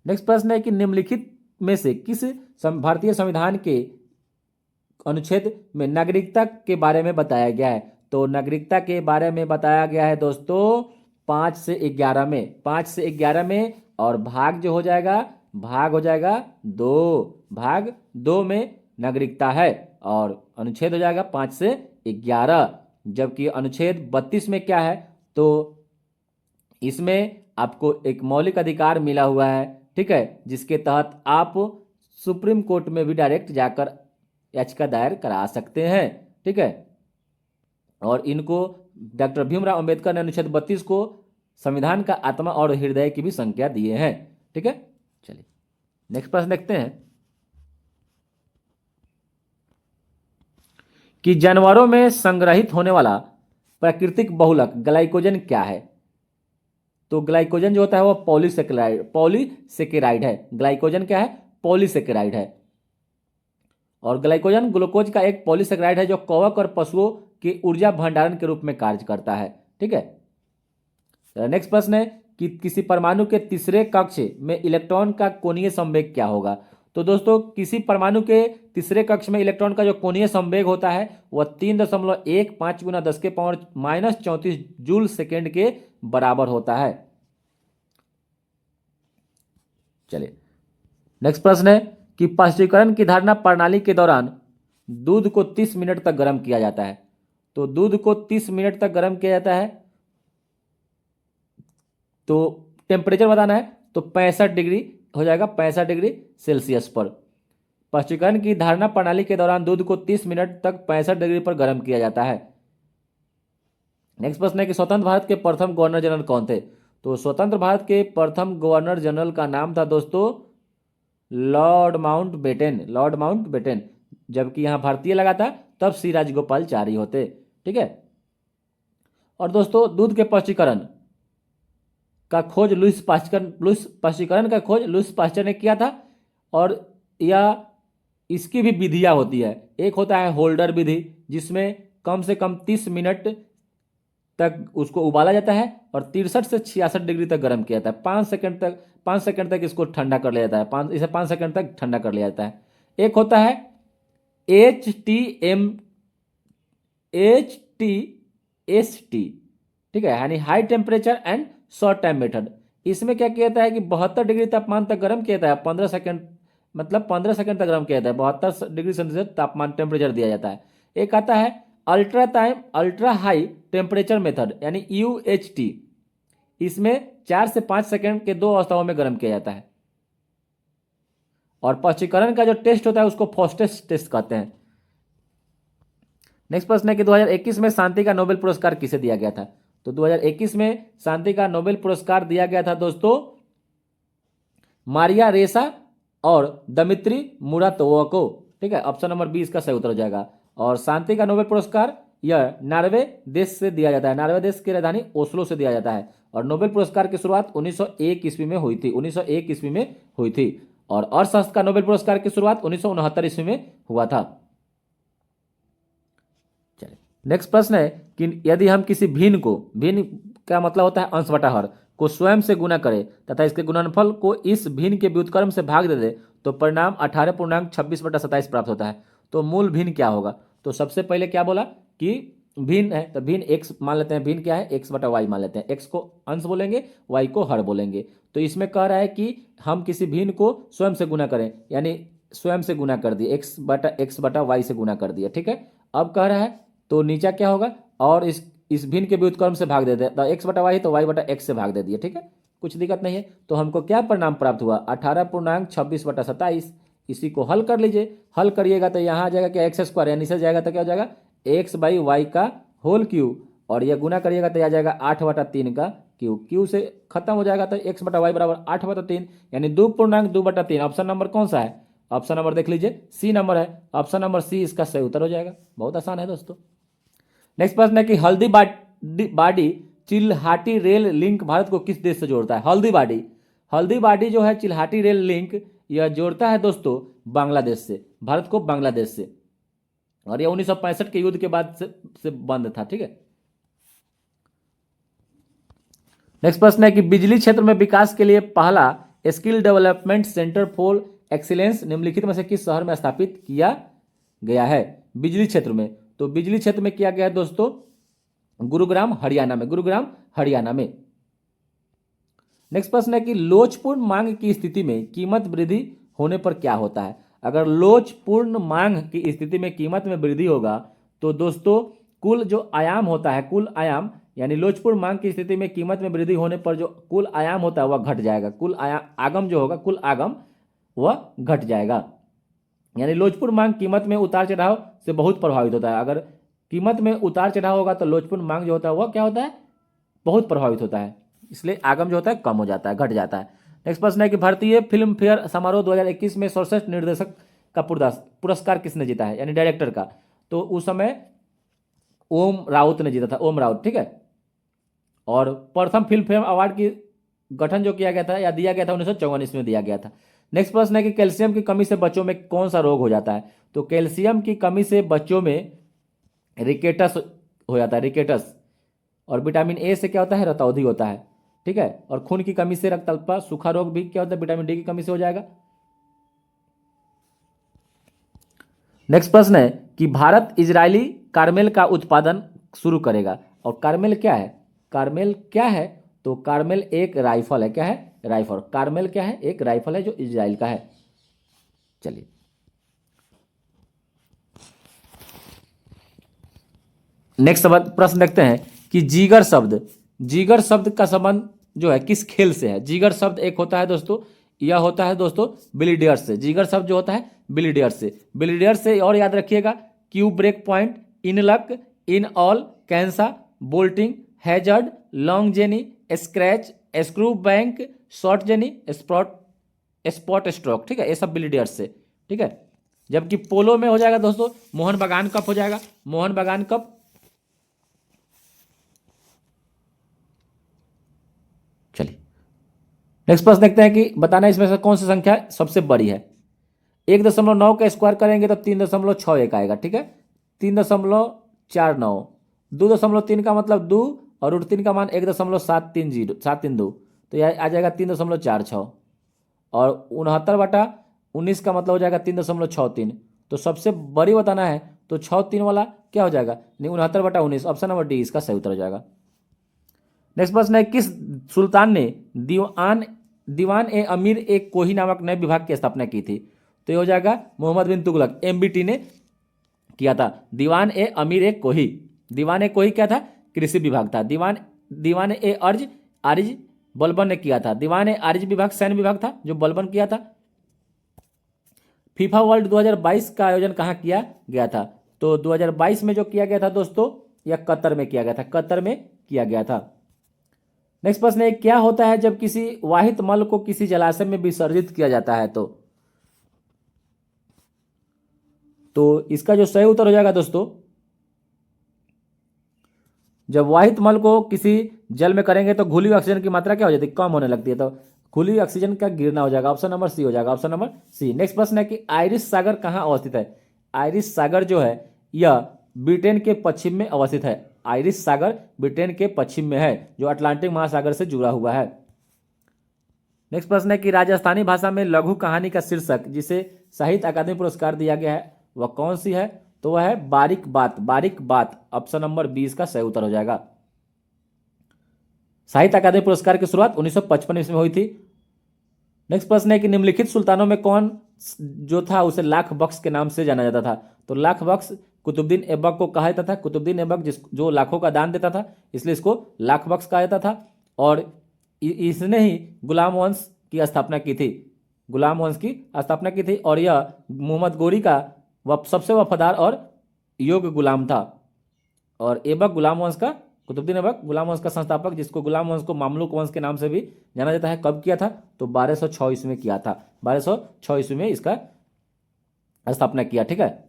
नेक्स्ट प्रश्न है कि निम्नलिखित में से किस भारतीय संविधान के अनुच्छेद में नागरिकता के बारे में बताया गया है? तो नागरिकता के बारे में बताया गया है दोस्तों 5 से 11 में। और भाग जो हो जाएगा, भाग हो जाएगा 2, भाग 2 में नागरिकता है। और अनुच्छेद हो जाएगा 5 से 11। जबकि अनुच्छेद 32 में क्या है? तो इसमें आपको एक मौलिक अधिकार मिला हुआ है। ठीक है, जिसके तहत आप सुप्रीम कोर्ट में भी डायरेक्ट जाकर याचिका दायर करा सकते हैं। ठीक है, और इनको डॉक्टर भीमराव अंबेडकर ने अनुच्छेद 32 को संविधान का आत्मा और हृदय की भी संज्ञा दिए हैं। ठीक है, चलिए नेक्स्ट प्रश्न देखते हैं कि जानवरों में संग्रहित होने वाला प्राकृतिक बहुलक ग्लाइकोजन क्या है। तो ग्लाइकोजन जो होता है वो पॉलीसेकेराइड है। ग्लाइकोजन क्या है? पॉलीसेकेराइड है। और ग्लाइकोजन ग्लूकोज का एक पॉलीसेकेराइड है जो कवक और पशुओं के ऊर्जा भंडारण के रूप में कार्य करता है। ठीक है, नेक्स्ट प्रश्न है कि किसी परमाणु के तीसरे कक्ष में इलेक्ट्रॉन का कोणीय संवेग क्या होगा। तो दोस्तों किसी परमाणु के तीसरे कक्ष में इलेक्ट्रॉन का जो कोणीय संवेग होता है वह 3.15 गुना 10 के पावर -34 जूल सेकेंड के बराबर होता है। चलिए नेक्स्ट प्रश्न है कि पाश्चुरीकरण की धारणा प्रणाली के दौरान दूध को 30 मिनट तक गर्म किया जाता है। तो दूध को 30 मिनट तक गर्म किया जाता है, तो टेम्परेचर बताना है तो 65 डिग्री हो जाएगा, 65 डिग्री सेल्सियस पर। पाश्चुरीकरण की धारणा प्रणाली के दौरान दूध को 30 मिनट तक 65 डिग्री पर गर्म किया जाता है। नेक्स्ट प्रश्न है कि स्वतंत्र भारत के प्रथम गवर्नर जनरल कौन थे। तो स्वतंत्र भारत के प्रथम गवर्नर जनरल का नाम था दोस्तों लॉर्ड माउंटबेटन। लॉर्ड माउंटबेटन, जबकि यहां भारतीय लगा था तब सी राजगोपालचारी होते। ठीक है, और दोस्तों दूध के पाश्चुरीकरण का खोज लुईस पाश्चर ने किया था। और यह इसकी भी विधियां होती है। एक होता है होल्डर विधि जिसमें कम से कम 30 मिनट तक उसको उबाला जाता है और 63 से 66 डिग्री तक गर्म किया जाता है। 5 सेकंड तक इसको ठंडा कर लिया जाता है। इसे 5 सेकंड तक ठंडा कर लिया जाता है। एक होता है HTST, ठीक है, यानी high temperature and short time method. इसमें क्या किया जाता है कि 72 डिग्री तापमान तक गर्म किया जाता है। 15 सेकंड मतलब 15 सेकंड तक गर्म किया जाता है। 72 डिग्री सेल्सियस तापमान टेम्परेचर दिया जाता है। एक आता है अल्ट्रा हाई टेम्परेचर मेथड यानी UHT। इसमें 4 से 5 सेकंड के दो अवस्थाओं में गर्म किया जाता है। और पाश्चुरीकरण का जो टेस्ट होता है उसको फॉस्टेस्ट टेस्ट कहते हैं। नेक्स्ट प्रश्न है कि 2021 में शांति का नोबेल पुरस्कार किसे दिया गया था। तो 2021 में शांति का नोबेल पुरस्कार दिया गया था दोस्तों मारिया रेसा और दमित्री मुरातोवा को। ठीक है, ऑप्शन नंबर 20 का सही उत्तर हो जाएगा। और शांति का नोबेल पुरस्कार यह नॉर्वे देश से दिया जाता है। नॉर्वे देश की राजधानी ओस्लो से दिया जाता है। और नोबेल पुरस्कार की शुरुआत 1901 ईस्वी में हुई थी। 1901 ईस्वी में हुई थी। और अर्थशास्त्र का नोबेल पुरस्कार की शुरुआत 1969 ईस्वी में हुआ था। चलिए नेक्स्ट प्रश्न है कि यदि हम किसी भिन्न का मतलब होता है अंश बटा हर को स्वयं से गुना करें तथा इसके गुणनफल को इस भिन्न के व्युत्क्रम से भाग दे दे तो परिणाम 18.26/27 प्राप्त होता है। तो मूल भिन्न क्या होगा। तो सबसे पहले क्या बोला कि भिन्न है तो भिन्न x मान लेते हैं। भिन्न क्या है? x/y मान लेते हैं। x को अंश बोलेंगे, y को हर बोलेंगे। तो इसमें कह रहा है कि हम किसी भिन्न को स्वयं से गुना करें, यानी स्वयं से गुना कर दिए, x/y से गुना कर दिया। ठीक है, अब कह रहा है तो नीचा क्या होगा और इस भिन्न के व्युत्क्रम से भाग दे दे। तो x/y तो y/x से भाग दे दिए। ठीक है, कुछ दिक्कत नहीं है। तो हमको क्या परिणाम प्राप्त हुआ 18.26/27। इसी को हल कर लीजिए। हल करिएगा तो यहाँ आ जाएगा क्या x², यानी नीचे जाएगा तो क्या हो जाएगा x/y का होल क्यूब। और यह गुना करिएगा तो आ जाएगा 8/3 का क्यूब। क्यूब से खत्म हो जाएगा तो x/y बराबर 8/3 यानी 2.2/3। ऑप्शन नंबर कौन सा है? ऑप्शन नंबर देख लीजिए सी नंबर है। ऑप्शन नंबर सी इसका सही उत्तर हो जाएगा। बहुत आसान है दोस्तों। नेक्स्ट प्रश्न है कि हल्दीबाड़ी चिल्हाटी रेल लिंक भारत को किस देश से जोड़ता है। हल्दीबाड़ी जो है चिल्हाटी रेल लिंक यह जोड़ता है दोस्तों बांग्लादेश से, भारत को बांग्लादेश से। और यह 1965 के युद्ध के बाद से बंद था। ठीक है, नेक्स्ट प्रश्न है कि बिजली क्षेत्र में विकास के लिए पहला skill development centre for excellence निम्नलिखित में से किस शहर में स्थापित किया गया है। बिजली क्षेत्र में, तो बिजली क्षेत्र में किया गया है दोस्तों गुरुग्राम हरियाणा में। नेक्स्ट प्रश्न है कि लोचपूर्ण मांग की स्थिति में कीमत वृद्धि होने पर क्या होता है। अगर लोचपूर्ण मांग की स्थिति में कीमत में वृद्धि होगा तो दोस्तों कुल जो आयाम होता है, कुल आयाम यानी लोचपूर्ण मांग की स्थिति में कीमत में वृद्धि होने पर जो कुल आयाम होता है वह घट जाएगा। कुल आगम जो होगा, कुल आगम वह घट जाएगा। यानी लोचपूर्ण मांग कीमत में उतार चढ़ाव से बहुत प्रभावित होता है। अगर कीमत में उतार चढ़ाव होगा तो लोचपूर्ण मांग जो होता है वह क्या होता है, बहुत प्रभावित होता है। इसलिए आगम जो होता है कम हो जाता है, घट जाता है। नेक्स्ट प्रश्न है कि भारतीय फिल्म फेयर समारोह 2021 में सर्वश्रेष्ठ निर्देशक का पुरस्कार किसने जीता है, यानी डायरेक्टर का। तो उस समय ओम राउत ने जीता था, ओम राउत, ठीक है। और प्रथम फिल्म फेयर अवार्ड की गठन जो किया गया था या दिया गया था 1954 में दिया गया था। नेक्स्ट प्रश्न है कि कैल्शियम की कमी से बच्चों में कौन सा रोग हो जाता है। तो कैल्शियम की कमी से बच्चों में रिकेटस हो जाता है, रिकेटस। और विटामिन ए से क्या होता है, रतौंधी होता है, ठीक है। और खून की कमी से रक्त अल्पता, सूखा रोग भी क्या होता है, विटामिन डी की कमी से हो जाएगा। नेक्स्ट प्रश्न है कि भारत इजरायली कार्मेल का उत्पादन शुरू करेगा। और कार्मेल क्या है, कार्मेल क्या है, तो कार्मेल एक राइफल है, क्या है, राइफल। कार्मेल क्या है, एक राइफल है जो इजराइल का है। चलिए नेक्स्ट प्रश्न देखते हैं कि जीगर शब्द, जीगर शब्द का संबंध जो है किस खेल से है। जीगर शब्द एक होता है दोस्तों, यह होता है दोस्तों बिलियर्ड्स से। जीगर शब्द जो होता है बिलियर्ड्स से, बिलियर्ड्स से। और याद रखिएगा, cue, break point, in luck, in all, कैंसा, bolting, hazard, long jenny, scratch, screw bank, short jenny, spot stroke, ठीक है। ये सब बिलियर्ड्स से, ठीक है। जबकि पोलो में हो जाएगा दोस्तों मोहन बागान कप हो जाएगा, मोहन बागान कप। चलिए नेक्स्ट प्रश्न देखते हैं कि बताना इसमें से कौन सी संख्या सबसे बड़ी है। 1.9 का स्क्वायर करेंगे तो 3.61 आएगा, ठीक है। 3.49, 2.3 का मतलब 2 और √3 का मान 1.732, तो यह आ जाएगा 3.46। और 69/19 का मतलब हो जाएगा 3.63। तो सबसे बड़ी बताना है तो 6-3 वाला क्या हो जाएगा, 69/19, ऑप्शन नंबर डी इसका सही उत्तर हो जाएगा। नेक्स्ट प्रश्न है किस सुल्तान ने दीवान ए अमीर एक कोही नामक नए विभाग की स्थापना की थी। तो ये हो जाएगा मोहम्मद बिन तुगलक, MBT ने किया था। दीवान ए अमीर एक कोही, दीवान ए कोही क्या था, कृषि विभाग था। दीवान ए आरिज बलबन ने किया था। दीवान ए आरिज विभाग सैन्य विभाग था जो बलबन किया था। फीफा वर्ल्ड 2022 का आयोजन कहाँ किया गया था। तो 2022 में जो किया गया था दोस्तों, यह कतर में किया गया था, कतर में किया गया था। नेक्स्ट प्रश्न है क्या होता है जब किसी वाहित मल को किसी जलाशय में विसर्जित किया जाता है। तो इसका जो सही उत्तर हो जाएगा दोस्तों, जब वाहित मल को किसी जल में करेंगे तो घुली हुई ऑक्सीजन की मात्रा क्या हो जाती है, कम होने लगती है। तो खुली हुई ऑक्सीजन का गिरना हो जाएगा, ऑप्शन नंबर सी हो जाएगा, ऑप्शन नंबर सी। नेक्स्ट प्रश्न है कि आयरिश सागर कहाँ अवस्थित है। आयरिश सागर जो है यह ब्रिटेन के पश्चिम में अवस्थित है। आयरिश सागर ब्रिटेन के पश्चिम में है जो अटलांटिक महासागर से जुड़ा हुआ है। नेक्स्ट प्रश्न है कि राजस्थानी भाषा में लघु कहानी का शीर्षक जिसे साहित्य अकादमी पुरस्कार दिया गया है वह कौन सी है। तो वह है बारीक बात, बारीक बात, ऑप्शन नंबर 20 का सही उत्तर हो जाएगा। साहित्य अकादमी पुरस्कार की शुरुआत 1955 में हुई थी। नेक्स्ट प्रश्न है कि निम्नलिखित सुल्तानों में कौन जो था उसे लाख बख्श के नाम से जाना जाता था। तो लाख बख्श कुतुबुद्दीन ऐबक को कहा जाता था। कुतुबुद्दीन ऐबक जो लाखों का दान देता था इसलिए इसको लाख बख्श कहा जाता था। और इसने ही गुलाम वंश की स्थापना की थी, गुलाम वंश की स्थापना की थी। और यह मोहम्मद गोरी का सबसे वफादार और योग्य गुलाम था। और ऐबक गुलाम वंश का, कुतुबुद्दीन ऐबक गुलाम वंश का संस्थापक, जिसको गुलाम वंश को मामलुक वंश के नाम से भी जाना जाता है, कब किया था। तो 1206 ईस्वी में किया था, 1206 ईस्वी में इसका स्थापना किया, ठीक है।